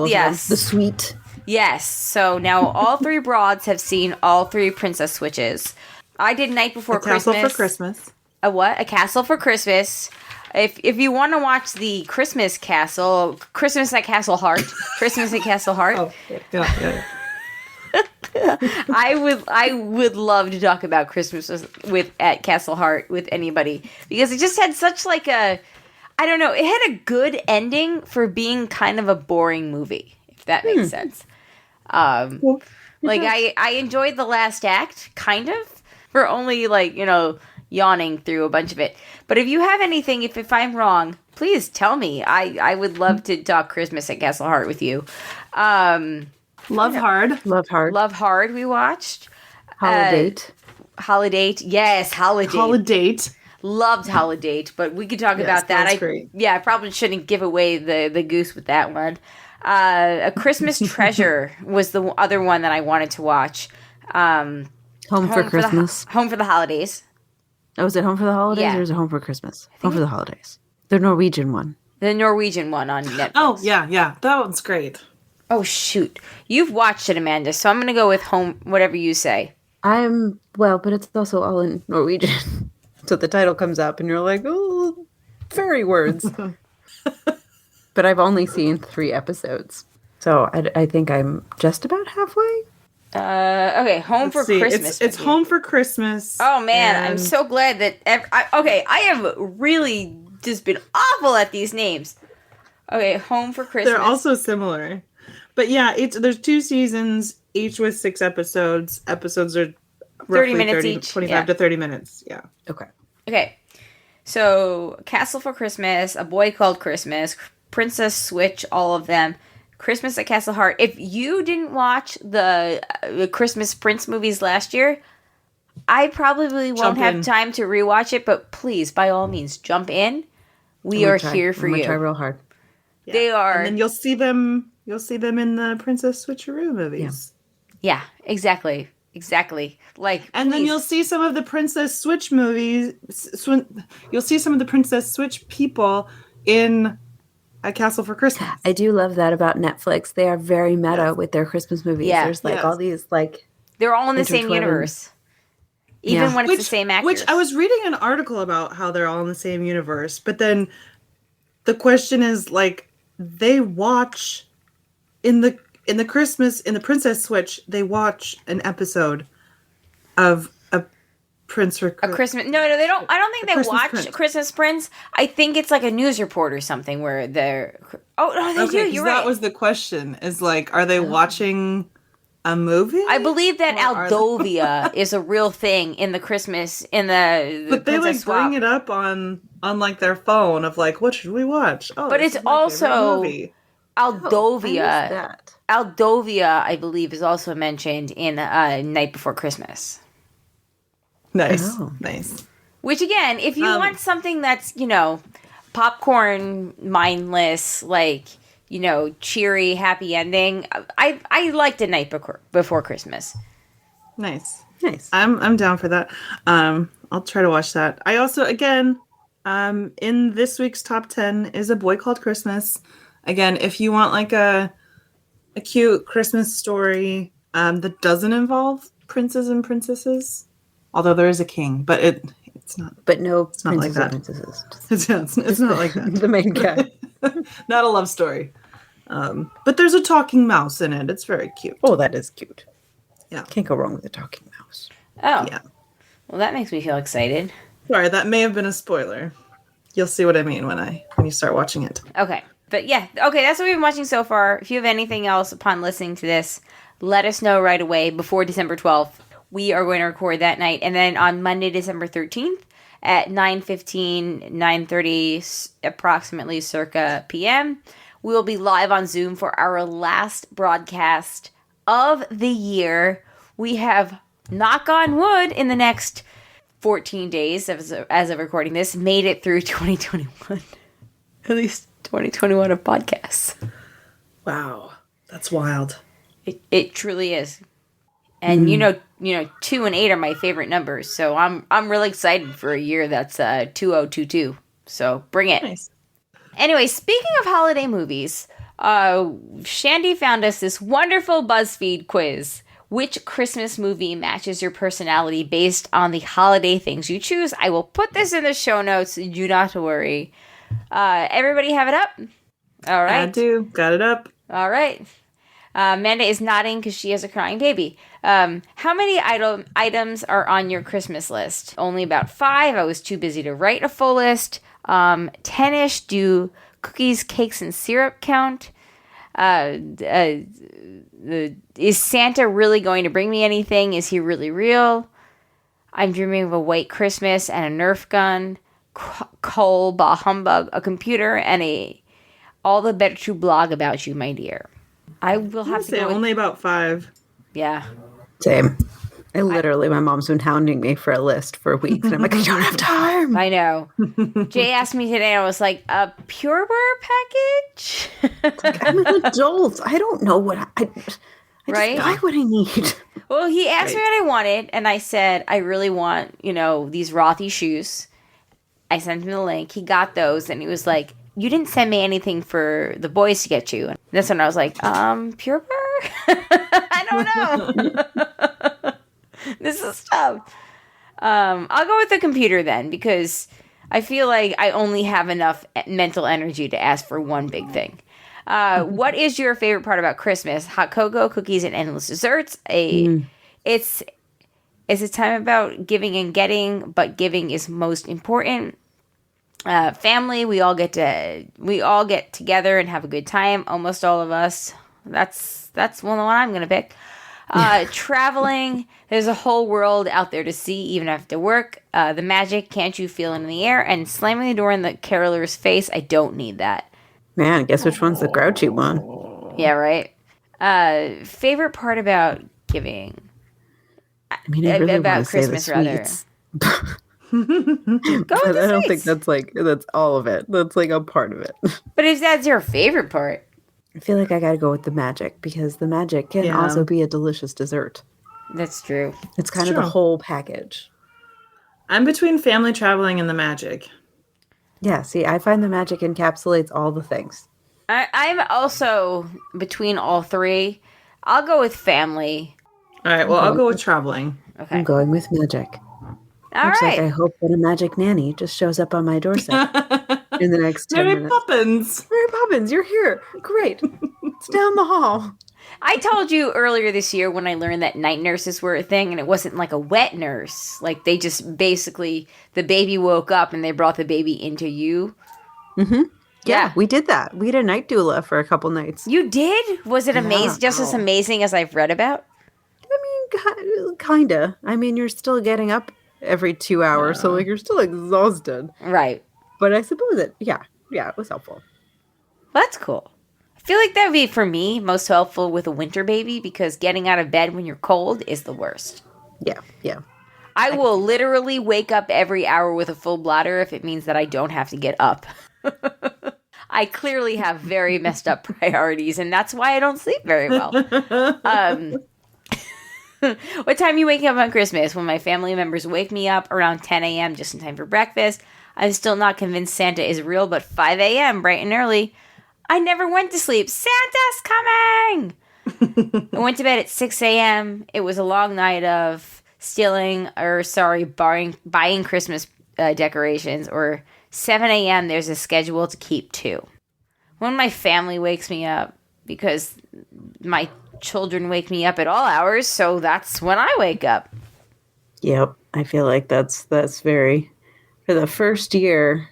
Yes. The Suite. Yes. So now all three broads have seen all three Princess Switches. I did Night Before Christmas. Castle for Christmas. A what? A Castle for Christmas. If you want to watch the Christmas Castle, Christmas at Castle Heart, Christmas at Castle Heart. Oh, yeah. I would love to talk about Christmas at Castle Heart with anybody because it just had such like a, I don't know, it had a good ending for being kind of a boring movie, if that makes sense. I enjoyed the last act, kind of, for only yawning through a bunch of it. But if you have anything, if I'm wrong, please tell me. I would love to talk Christmas at Castle Heart with you. Love Hard we watched. Holidate. Yes, Holidate. Loved Holidate, but we could talk about that. Great. I probably shouldn't give away the goose with that one. A Christmas Treasure was the other one that I wanted to watch. Home for Christmas. Home for the Holidays. Oh, is it Home for the Holidays or is it Home for Christmas? Home for the Holidays. The Norwegian one. The Norwegian one on Netflix. Oh, yeah. That one's great. Oh, shoot. You've watched it, Amanda, so I'm going to go with Home, whatever you say. But it's also all in Norwegian. So the title comes up and you're like, oh, fairy words. But I've only seen 3 episodes. So I think I'm just about halfway. Okay, Home for Christmas. It's Home for Christmas. Oh, man, I'm so glad that... I have really just been awful at these names. Okay, Home for Christmas. They're also similar. But yeah, there's 2 seasons, each with 6 episodes. Episodes are 30 minutes each. 25 to 30 minutes, yeah. Okay. So, Castle for Christmas, A Boy Called Christmas, Princess Switch, all of them. Christmas at Castle Heart. If you didn't watch the Christmas Prince movies last year, I probably won't have time to rewatch it, but please, by all means, jump in. We are here for you. I'm gonna try real hard. Yeah. They are. And then you'll see them in the Princess Switcheroo movies. Yeah, exactly. And then you'll see some of the Princess Switch movies. You'll see some of the Princess Switch people in A Castle for Christmas. I do love that about Netflix. They are very meta with their Christmas movies. Yeah. There's all these they're all in the same universe. Even when it's the same actors. Which I was reading an article about how they're all in the same universe, but then the question is like they watch in the Princess Switch, they watch an episode of a Prince or a Christmas. No, they don't. I don't think they watch Prince. Christmas Prince. I think it's like a news report or something where they're. Oh no, they do. You're right. That was the question. Is like, are they watching a movie? I believe that Aldovia is a real thing in the Christmas the but they Princess like bring it up on like their phone of like, what should we watch? Oh, but it's also Aldovia. Aldovia, I believe, is also mentioned in Night Before Christmas. Nice. Which again, if you want something that's, popcorn, mindless, like, cheery, happy ending, I liked A Night Before Christmas. Nice. I'm down for that. I'll try to watch that. I also, again, in this week's top 10 is A Boy Called Christmas. Again, if you want like a cute Christmas story that doesn't involve princes and princesses, although there is a king, but it's not. But no, it's not like that. Princesses. It's not like that. The main guy. Not a love story. But there's a talking mouse in it. It's very cute. Oh, that is cute. Yeah, can't go wrong with a talking mouse. Oh, yeah. Well, that makes me feel excited. Sorry, that may have been a spoiler. You'll see what I mean when you start watching it. Okay. But yeah, okay, that's what we've been watching so far. If you have anything else upon listening to this, let us know right away before December 12th. We are going to record that night. And then on Monday, December 13th at 9:15, 9:30, approximately circa p.m., we will be live on Zoom for our last broadcast of the year. We have, knock on wood, in the next 14 days as of recording this, made it through 2021. At least 2021 of podcasts. Wow, that's wild. It truly is. And 2 and 8 are my favorite numbers, so I'm really excited for a year that's 2022. So bring it. Nice. Anyway, speaking of holiday movies, Shandy found us this wonderful BuzzFeed quiz. Which Christmas movie matches your personality based on the holiday things you choose? I will put this in the show notes. Do not worry. Everybody have it up? All right. I do. Got it up. All right. Amanda is nodding because she has a crying baby. How many items are on your Christmas list? Only about 5. I was too busy to write a full list. 10-ish. Do cookies, cakes, and syrup count? Is Santa really going to bring me anything? Is he really real? I'm dreaming of a white Christmas and a Nerf gun. Coal, bah humbug, a computer, and all the better to blog about you, my dear. I will have to say only about 5. Yeah. Same. My mom's been hounding me for a list for weeks, and I'm like, I don't have time. I know. Jay asked me today, and I was like, a Pure Barre package? I'm an adult. I don't know what I just buy what I need. Well, he asked me what I wanted, and I said, I really want, these Rothy shoes. I sent him the link. He got those, and he was like, you didn't send me anything for the boys to get you. And that's when I was like, Pure Barre? I don't know. This is tough. I'll go with the computer then, because I feel like I only have enough mental energy to ask for one big thing. What is your favorite part about Christmas? Hot cocoa, cookies, and endless desserts. It's a time about giving and getting, but giving is most important. Family, we all get together and have a good time. Almost all of us. That's the one I'm gonna pick. Traveling, there's a whole world out there to see, even after work. The magic, can't you feel it in the air? And slamming the door in the caroler's face, I don't need that. Man, guess which one's the grouchy one? Yeah, right. Favorite part about giving? I mean, I really about Christmas, rather. But I don't think that's all of it. That's like a part of it. But if that's your favorite part, I feel like I gotta go with the magic, because the magic can also be a delicious dessert. That's true. It's kind of the whole package. I'm between family, traveling, and the magic. Yeah, see, I find the magic encapsulates all the things. I'm also between all three. I'll go with family. All right, well, I'll go with traveling. Okay. I'm going with magic. All Looks right. like I hope that a magic nanny just shows up on my doorstep. in the next 10 Mary minutes. Poppins. Mary Poppins, you're here. Great. It's down the hall. I told you earlier this year when I learned that night nurses were a thing, and it wasn't like a wet nurse. Like, they just basically, the baby woke up and they brought the baby into you. Mm-hmm. Yeah, we did that. We had a night doula for a couple nights. You did? Was it amazing? Just as amazing as I've read about? I mean, kind of. I mean, you're still getting up every 2 hours, so like you're still exhausted. Right. But I suppose yeah, it was helpful. That's cool. I feel like that would be, for me, most helpful with a winter baby, because getting out of bed when you're cold is the worst. Yeah. I will literally wake up every hour with a full bladder if it means that I don't have to get up. I clearly have very messed up priorities, and that's why I don't sleep very well. What time are you waking up on Christmas? When my family members wake me up around 10 a.m. just in time for breakfast. I'm still not convinced Santa is real, but 5 a.m. bright and early. I never went to sleep. Santa's coming! I went to bed at 6 a.m. It was a long night of buying Christmas decorations. Or 7 a.m. there's a schedule to keep too. When my family wakes me up, because my children wake me up at all hours, so that's when I wake up. Yep, I feel like that's very, for the first year,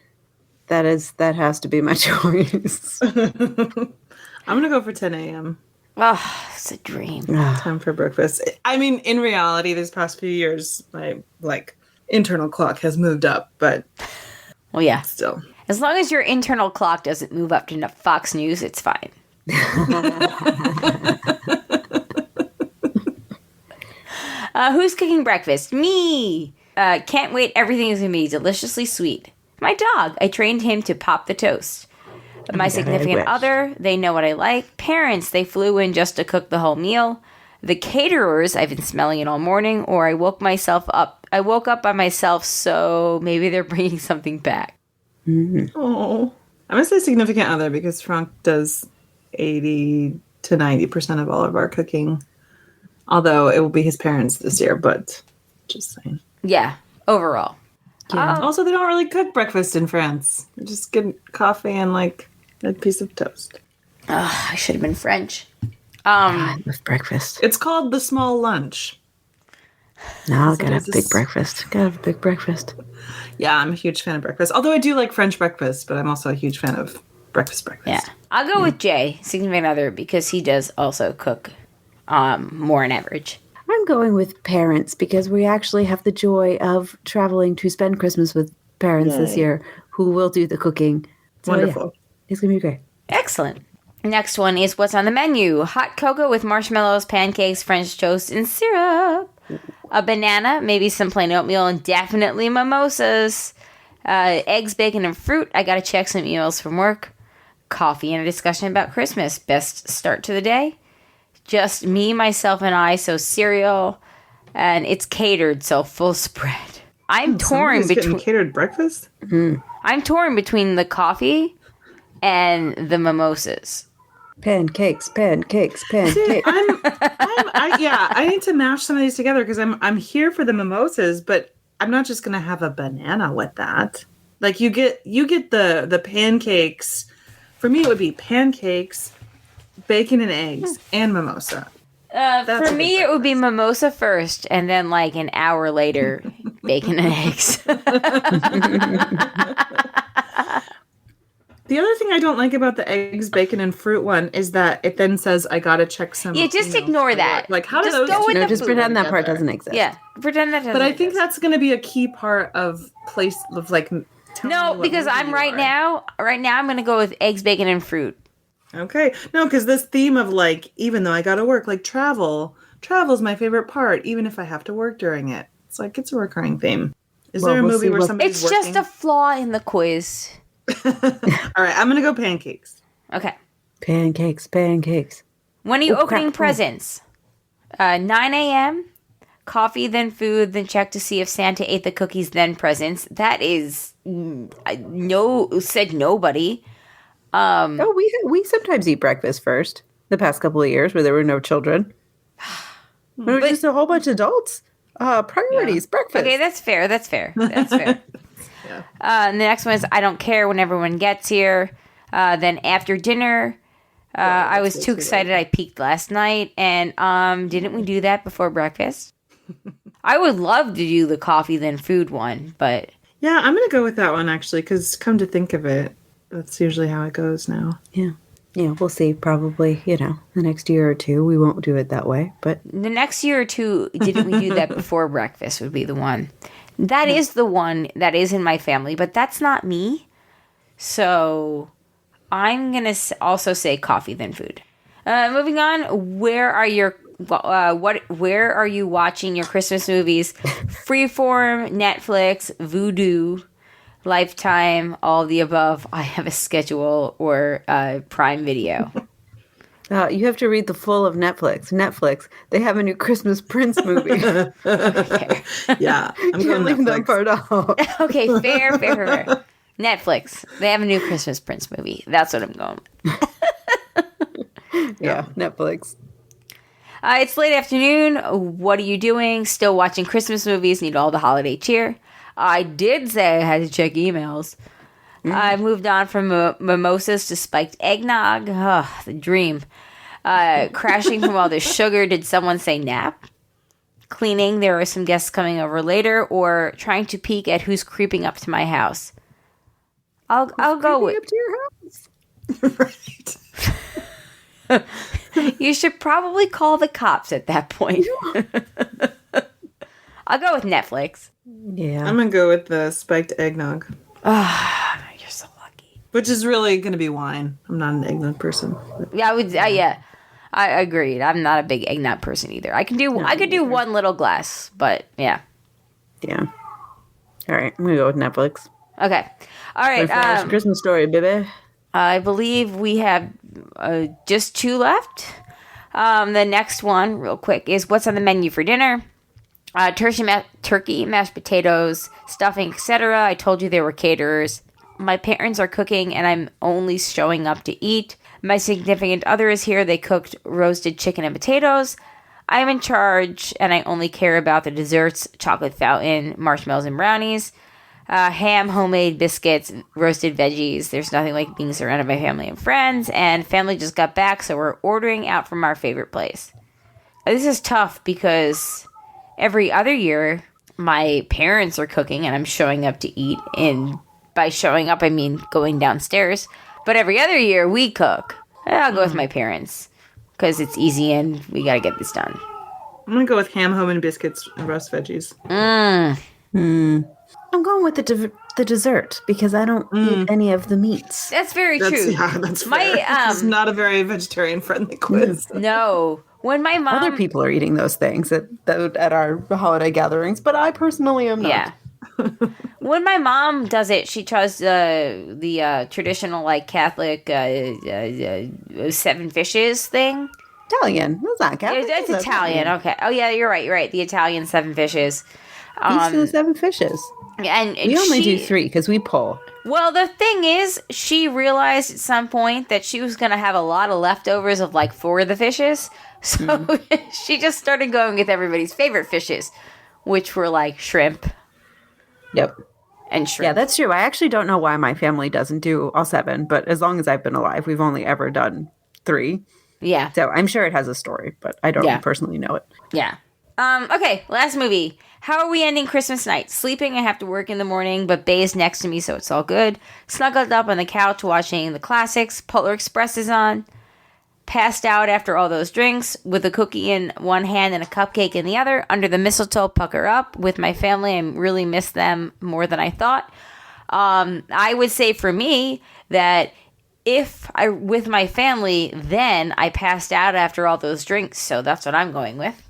that has to be my choice. I'm gonna go for 10 a.m. Oh, it's a dream. Time for breakfast. I mean, in reality, these past few years, my internal clock has moved up, but well, yeah, still, as long as your internal clock doesn't move up to Fox News, it's fine. Who's cooking breakfast? Me! Can't wait. Everything is going to be deliciously sweet. My dog. I trained him to pop the toast. My significant other. They know what I like. Parents. They flew in just to cook the whole meal. The caterers. I've been smelling it all morning. Or I woke up by myself, so maybe they're bringing something back. Mm-hmm. Oh. I'm going to say significant other because Franck does 80 to 90% of all of our cooking. Although it will be his parents this year, but just saying. Yeah, overall. Yeah. Also, they don't really cook breakfast in France. They just get coffee and a piece of toast. I should have been French. With breakfast. It's called the small lunch. No, gotta have big breakfast. Gotta have a big breakfast. Yeah, I'm a huge fan of breakfast. Although I do like French breakfast, but I'm also a huge fan of breakfast. Yeah. I'll go with Jay, significant other, because he does also cook more on average. I'm going with parents because we actually have the joy of traveling to spend Christmas with parents this year who will do the cooking. So, wonderful. Yeah, it's going to be great. Excellent. Next one is what's on the menu. Hot cocoa with marshmallows, pancakes, French toast, and syrup. A banana, maybe some plain oatmeal, and definitely mimosas. Eggs, bacon, and fruit. I got to check some emails from work. Coffee and a discussion about Christmas. Best start to the day. Just me, myself, and I, so cereal, and it's catered, so full spread. I'm torn between catered breakfast. Mm-hmm. I'm torn between the coffee and the mimosas. Pancakes. See, I need to mash some of these together because I'm here for the mimosas, but I'm not just gonna have a banana with that. Like you get the pancakes. For me, it would be pancakes, bacon and eggs, and mimosa. For me, it would be mimosa first, and then an hour later, bacon and eggs. The other thing I don't like about the eggs, bacon, and fruit one is that it then says I gotta check some. Yeah, just ignore that. How do just those? go with the just food pretend that together? part doesn't exist. Yeah, pretend that doesn't. But I think exist. that's going to be a key part of No, because I'm right now, I'm going to go with eggs, bacon, and fruit. Okay. No, because this theme of even though I got to work, travel's my favorite part, even if I have to work during it. It's a recurring theme. Is there a movie where somebody's It's just working? a flaw in the quiz. All right, I'm going to go pancakes. Okay. Pancakes. When are you opening presents? 9 a.m., coffee, then food, then check to see if Santa ate the cookies, then presents. That is said nobody. We sometimes eat breakfast first. The past couple of years where there were no children. There were just a whole bunch of adults. Priorities, breakfast. Okay, that's fair. And the next one is I Don't Care When Everyone Gets Here. Then after dinner, I was too excited. I peaked last night. And didn't we do that before breakfast? I would love to do the coffee then food one, but... Yeah, I'm going to go with that one, actually, because come to think of it, that's usually how it goes now. Yeah. Yeah, we'll see. Probably, the next year or two, we won't do it that way. But the next year or two, didn't we do that before breakfast would be the one. That is the one that is in my family, but that's not me. So I'm going to also say coffee then food. Moving on, where are you watching your Christmas movies? Freeform, Netflix, Vudu, Lifetime, all of the above. I have a schedule or Prime Video. You have to read the full of Netflix. Netflix, they have a new Christmas Prince movie. Okay. Yeah, I'm going going that part out. Okay, fair. Netflix, they have a new Christmas Prince movie. That's what I'm going with. Yeah, Netflix. It's late afternoon. What are you doing? Still watching Christmas movies? Need all the holiday cheer? I did say I had to check emails. I moved on from mimosas to spiked eggnog. Ugh, the dream. Crashing from all the sugar. Did someone say nap? Cleaning. There are some guests coming over later. Or trying to peek at who's creeping up to my house. I'll go with... up to your house? Right. You should probably call the cops at that point. I'll go with Netflix. Yeah. I'm going to go with the spiked eggnog. You're so lucky. Which is really going to be wine. I'm not an eggnog person. Yeah, I would. Yeah, I agreed. I'm not a big eggnog person either. I could do one little glass, but yeah. Yeah. All right, I'm going to go with Netflix. Okay. All right. Christmas Story, baby. I believe we have just 2 left. The next one, real quick, is what's on the menu for dinner? Turkey, mashed potatoes, stuffing, etc. I told you there were caterers. My parents are cooking, and I'm only showing up to eat. My significant other is here. They cooked roasted chicken and potatoes. I'm in charge, and I only care about the desserts, chocolate fountain, marshmallows and brownies. Ham, homemade biscuits, roasted veggies. There's nothing like being surrounded by family and friends. And family just got back, so we're ordering out from our favorite place. This is tough because every other year, my parents are cooking and I'm showing up to eat. And by showing up, I mean going downstairs. But every other year, we cook. I'll go with my parents because it's easy and we got to get this done. I'm going to go with ham, homemade biscuits, and roast veggies. I'm going with the dessert because I don't eat any of the meats. That's very true. Yeah, that's fair. It's not a very vegetarian-friendly quiz. No. When my mom... Other people are eating those things at our holiday gatherings, but I personally am not. Yeah. When my mom does it, she tries the traditional, like, Catholic 7 fishes thing. Italian. That's not Catholic. It's Italian. Okay. Oh, yeah, you're right. The Italian 7 fishes. Feast of the 7 fishes. And we only do 3 because we pull. Well, the thing is, she realized at some point that she was going to have a lot of leftovers of like 4 of the fishes. So she just started going with everybody's favorite fishes, which were like shrimp. Yep. And shrimp. Yeah, that's true. I actually don't know why my family doesn't do all 7, but as long as I've been alive, we've only ever done 3. Yeah. So I'm sure it has a story, but I don't personally know it. Yeah. Okay, last movie. How are we ending Christmas night? Sleeping, I have to work in the morning, but Bay is next to me, so it's all good. Snuggled up on the couch watching the classics. Polar Express is on. Passed out after all those drinks, with a cookie in one hand and a cupcake in the other. Under the mistletoe, pucker up. With my family, I really miss them more than I thought. I would say for me that if I with my family, then I passed out after all those drinks, so that's what I'm going with.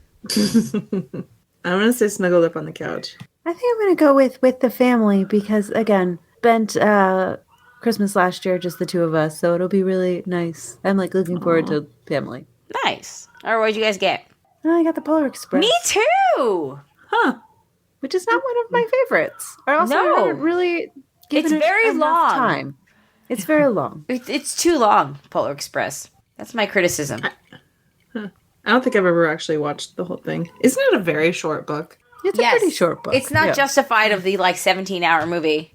I'm going to say snuggled up on the couch. I think I'm going to go with the family because, again, spent Christmas last year, just the 2 of us, so it'll be really nice. I'm, like, looking forward to family. Nice. All right, what'd you guys get? I got the Polar Express. Me too! Huh. Which is not one of my favorites. I also haven't really given it's very enough long. Time. It's very long. It's too long, Polar Express. That's my criticism. I don't think I've ever actually watched the whole thing. Isn't it a very short book? It's a pretty short book. It's not justified of the, like, 17-hour movie.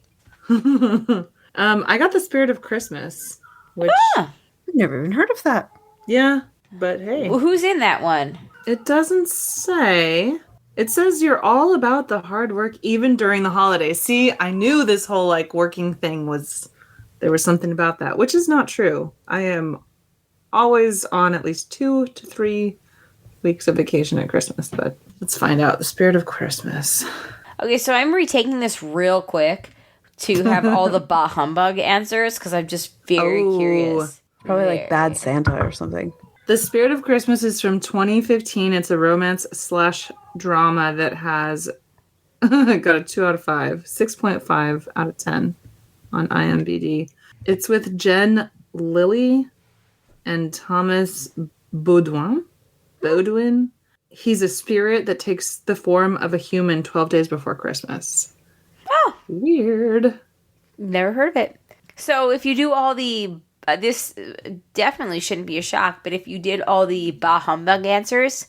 I got The Spirit of Christmas, which I've never even heard of that. Yeah, but hey. Well, who's in that one? It doesn't say. It says you're all about the hard work even during the holidays. See, I knew this whole like working thing there was something about that, which is not true. I am always on at least 2 to 3 weeks of vacation at Christmas, but let's find out. The Spirit of Christmas. Okay, so I'm retaking this real quick to have all the bah humbug answers because I'm just very curious. Probably like Bad Santa or something. The Spirit of Christmas is from 2015. It's a romance/drama that has got a 2 out of 5, 6.5 out of 10 on IMDb. It's with Jen Lilly and Thomas Baudouin. He's a spirit that takes the form of a human 12 days before Christmas. Oh, weird. Never heard of it. So if you do all the this definitely shouldn't be a shock, but if you did all the bah humbug answers,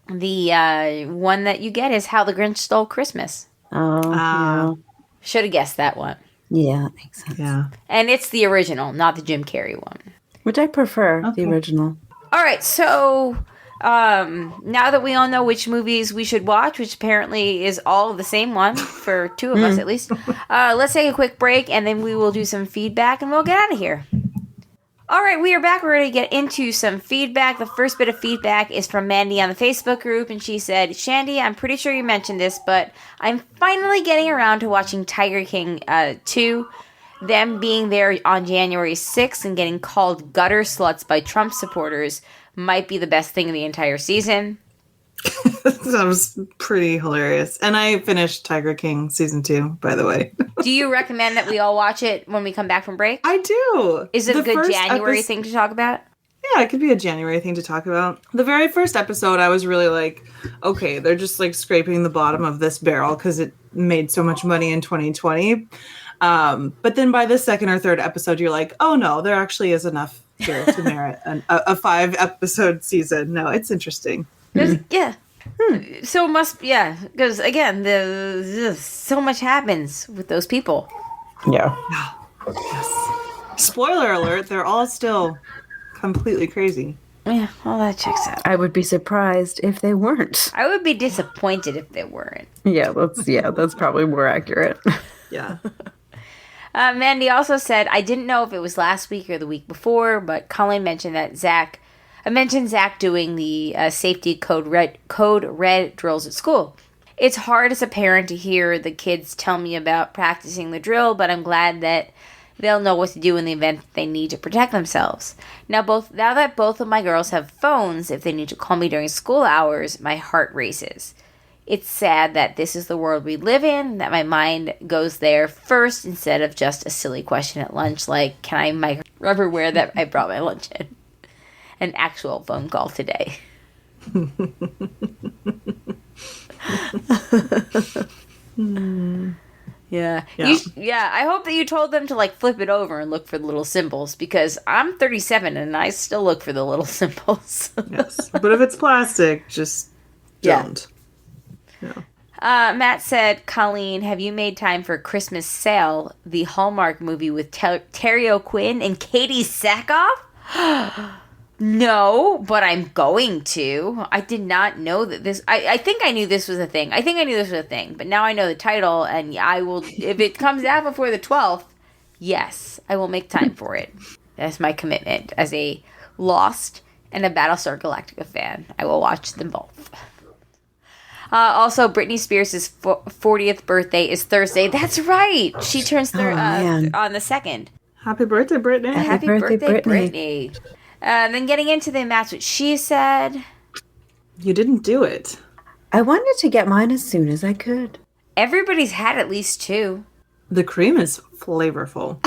the one that you get is How the Grinch Stole Christmas. Oh, yeah. Should have guessed that one. Yeah, that makes sense. Yeah. And it's the original, not the Jim Carrey one. Which I prefer, the original. All right, so now that we all know which movies we should watch, which apparently is all the same one for 2 of us at least, let's take a quick break and then we will do some feedback and we'll get out of here. All right, we are back. We're ready to get into some feedback. The first bit of feedback is from Mandy on the Facebook group, and she said, Shandy, I'm pretty sure you mentioned this, but I'm finally getting around to watching Tiger King 2. Them being there on January 6th and getting called gutter sluts by Trump supporters might be the best thing in the entire season. That was pretty hilarious. And I finished Tiger King season 2, by the way. Do you recommend that we all watch it when we come back from break? I do. Is it a good January thing to talk about? Yeah, it could be a January thing to talk about. The very first episode, I was really like, okay, they're just like scraping the bottom of this barrel because it made so much money in 2020. But then by the second or third episode, you're like, oh no, there actually is enough here to merit a 5-episode season. No, it's interesting. Yeah. So it must, because again, so much happens with those people. Yeah. Yes. Spoiler alert, they're all still completely crazy. Yeah, all that checks out. I would be surprised if they weren't. I would be disappointed if they weren't. Yeah, that's probably more accurate. Yeah. Mandy also said, I didn't know if it was last week or the week before, but Colleen mentioned that Zach doing the safety code red drills at school. It's hard as a parent to hear the kids tell me about practicing the drill, but I'm glad that they'll know what to do in the event they need to protect themselves. Now that both of my girls have phones, if they need to call me during school hours, my heart races. It's sad that this is the world we live in, that my mind goes there first instead of just a silly question at lunch like, can I mic rubberware that I brought my lunch in? An actual phone call today. Yeah. I hope that you told them to like flip it over and look for the little symbols because I'm 37 and I still look for the little symbols. Yes. But if it's plastic, just don't. Yeah. Matt said, Colleen, have you made time for Christmas Sale, the Hallmark movie with Terry O'Quinn and Katie Sackhoff? No, but I'm going to. I did not know that this... I think I knew this was a thing. But now I know the title, and I will... If it comes out before the 12th, yes, I will make time for it. That's my commitment. As a Lost and a Battlestar Galactica fan, I will watch them both. Also, Britney Spears' 40th birthday is Thursday. That's right! She turns on the 2nd. Happy birthday, Britney. Happy birthday, Britney. Then getting into the match, what she said. You didn't do it. I wanted to get mine as soon as I could. Everybody's had at least 2. The cream is flavorful.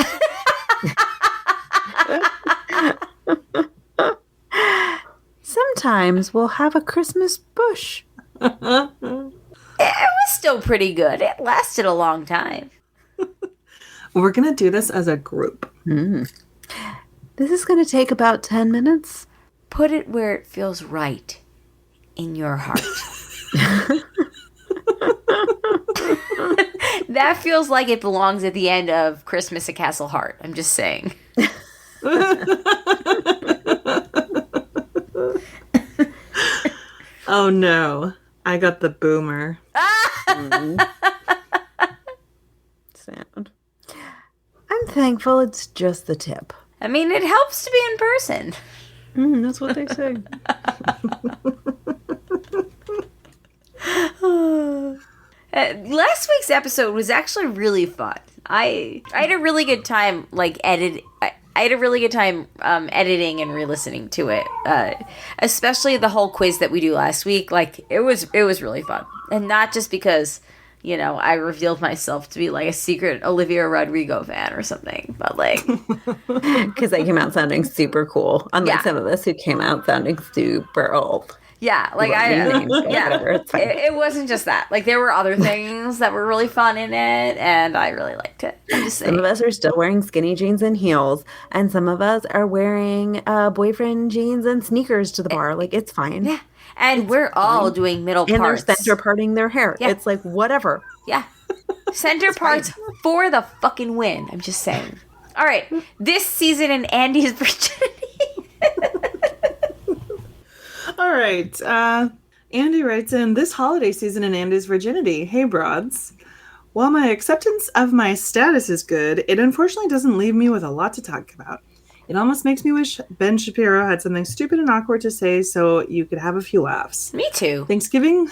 Sometimes we'll have a Christmas bush. It was still pretty good. It lasted a long time. We're going to do this as a group. This is going to take about 10 minutes. Put it where it feels right in your heart. That feels like it belongs at the end of Christmas at Castle Heart. I'm just saying. Oh no, I got the boomer. Sad. I'm thankful it's just the tip. I mean, it helps to be in person. That's what they say. Last week's episode was actually really fun. I had a really good time, editing and re-listening to it. Especially the whole quiz that we do last week. It was really fun, and not just because I revealed myself to be a secret Olivia Rodrigo fan or something, but because they came out sounding super cool, unlike some of us who came out sounding super old. Yeah, it wasn't just that. There were other things that were really fun in it, and I really liked it. I'm just saying. Some of us are still wearing skinny jeans and heels, and some of us are wearing boyfriend jeans and sneakers to the bar. It's fine. Yeah, and we're all doing middle parts. And they're center parting their hair. Yeah. It's whatever. Yeah, center parts for the fucking win. I'm just saying. All right, this season in Andy's virginity. All right. Andy writes in, this holiday season in Andy's virginity. Hey, broads. While my acceptance of my status is good, it unfortunately doesn't leave me with a lot to talk about. It almost makes me wish Ben Shapiro had something stupid and awkward to say so you could have a few laughs. Me too. Thanksgiving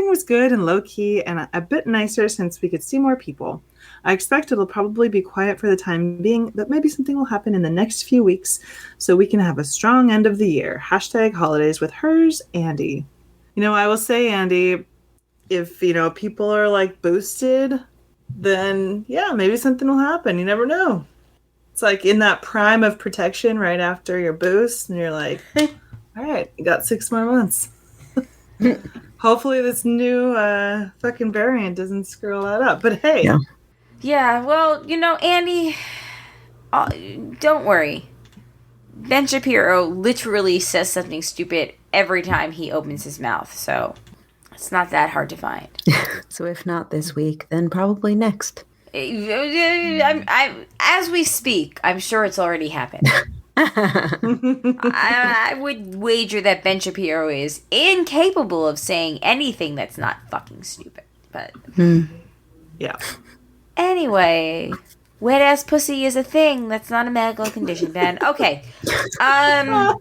was good and low-key and a bit nicer since we could see more people. I expect it'll probably be quiet for the time being, but maybe something will happen in the next few weeks so we can have a strong end of the year. #holidays with hers, Andy. I will say, Andy, if, people are boosted, then yeah, maybe something will happen. You never know. It's in that prime of protection right after your boost, and you're like, all right, you got 6 more months. Hopefully this new fucking variant doesn't screw all that up. But hey. Yeah, well, Andy, don't worry. Ben Shapiro literally says something stupid every time he opens his mouth, so it's not that hard to find. So if not this week, then probably next. As we speak, I'm sure it's already happened. I would wager that Ben Shapiro is incapable of saying anything that's not fucking stupid. But yeah. Anyway, wet ass pussy is a thing. That's not a medical condition, Ben. Okay. I'm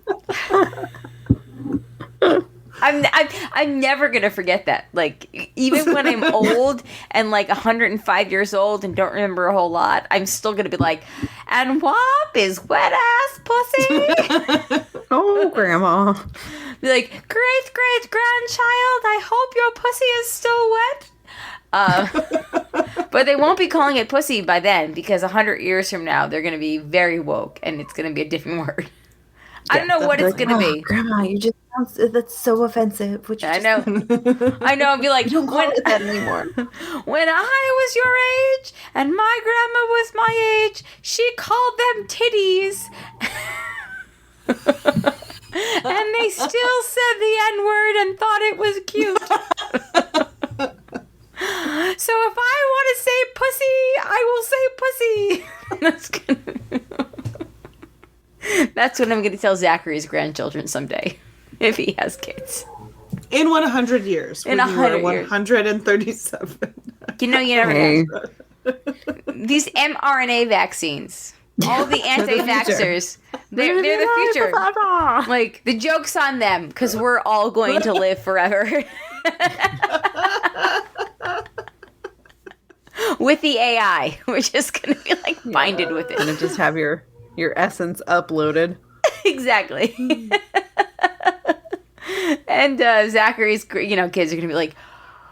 never gonna forget that. Even when I'm old and 105 years old and don't remember a whole lot, I'm still gonna be like, and what is wet ass pussy? Oh, Grandma. Be like, great grandchild, I hope your pussy is still wet. But they won't be calling it pussy by then, because 100 years from now they're going to be very woke and it's going to be a different word. I don't know what it's going to be. Grandma, you just that's so offensive. I know. I'll be like, don't call it that anymore. When I was your age and my grandma was my age, she called them titties. And they still said the N-word and thought it was cute. So if I want to say pussy, I will say pussy. That's what I'm going to tell Zachary's grandchildren someday, if he has kids. In 100 years. In 100 years. 137. You never know. These mRNA vaccines, all the anti-vaxxers, they're the future. The joke's on them, because we're all going to live forever. With the AI, we're just gonna be binded with it. And just have your essence uploaded. Exactly. And Zachary's, kids are gonna be like,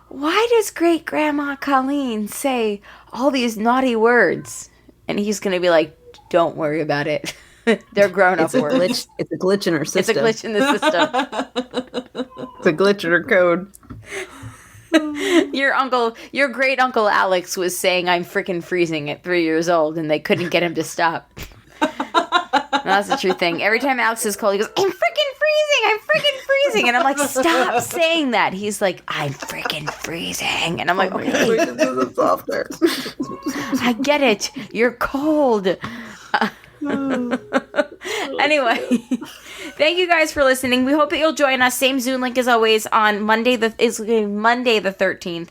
why does great grandma Colleen say all these naughty words? And he's gonna be like, don't worry about it. They're grown-up words. It's a glitch in her system. It's a glitch in the system. It's a glitch in her code. Your great uncle Alex was saying I'm freaking freezing at 3 years old, and they couldn't get him to stop. That's the true thing. Every time Alex is cold, he goes, I'm freaking freezing! freezing. And I'm like, stop saying that. He's like, I'm freaking freezing. And I'm like, okay. I get it. You're cold. Anyway, thank you guys for listening. We hope that you'll join us. Same Zoom link as always on Monday the 13th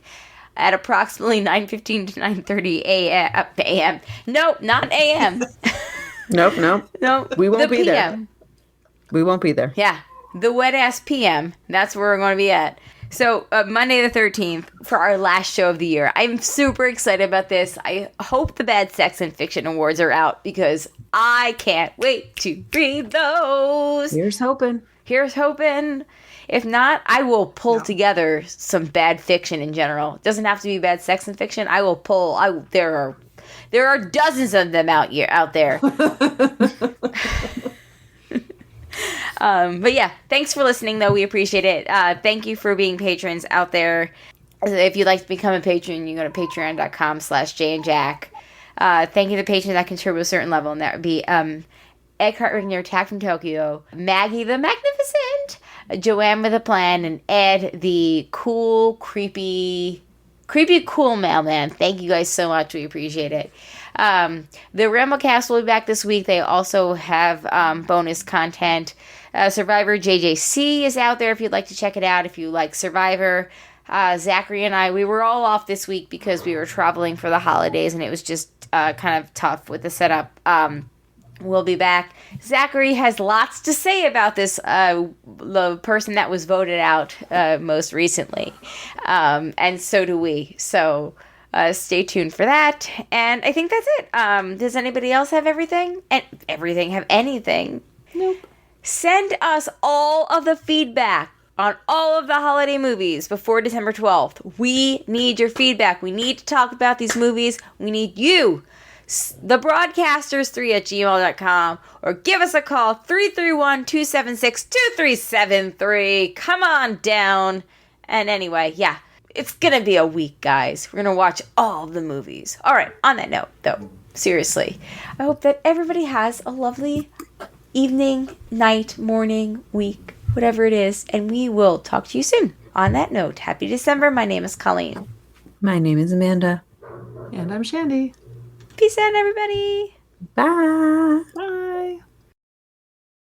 at approximately 9:15 to 9:30 a.m. Nope, not a.m. Nope. We won't be there. We won't be there. Yeah, the wet ass p.m. That's where we're going to be at. So Monday the 13th for our last show of the year. I'm super excited about this. I hope the Bad Sex and Fiction Awards are out because I can't wait to read those. Here's hoping. If not, I will pull together some bad fiction in general. It doesn't have to be bad sex and fiction. I will pull. There are dozens of them out there. But yeah, thanks for listening, though. We appreciate it. Thank you for being patrons out there. If you'd like to become a patron, you go to patreon.com/JandJack. Thank you to patrons that contribute a certain level, and that would be Eckhart Ringer, Attack from Tokyo, Maggie the Magnificent, Joanne with a Plan, and Ed the cool, creepy cool mailman. Thank you guys so much. We appreciate it. The Ramblecast will be back this week. They also have bonus content. Survivor JJC is out there if you'd like to check it out. If you like Survivor, Zachary and I, we were all off this week because we were traveling for the holidays and it was just kind of tough with the setup. We'll be back. Zachary has lots to say about this, the person that was voted out most recently. And so do we. So stay tuned for that. And I think that's it. Does anybody else have everything? Have anything? Nope. Send us all of the feedback on all of the holiday movies before December 12th. We need your feedback. We need to talk about these movies. We need you. thebroadcasters3@gmail.com or give us a call 331-276-2373. Come on down. And anyway, yeah, it's gonna be a week, guys. We're gonna watch all of the movies. All right, on that note, though, seriously, I hope that everybody has a lovely evening, night, morning, week, whatever it is, and we will talk to you soon. On that note, happy December. My name is Colleen. My name is Amanda. And I'm Shandy. Peace out, everybody. Bye. Bye.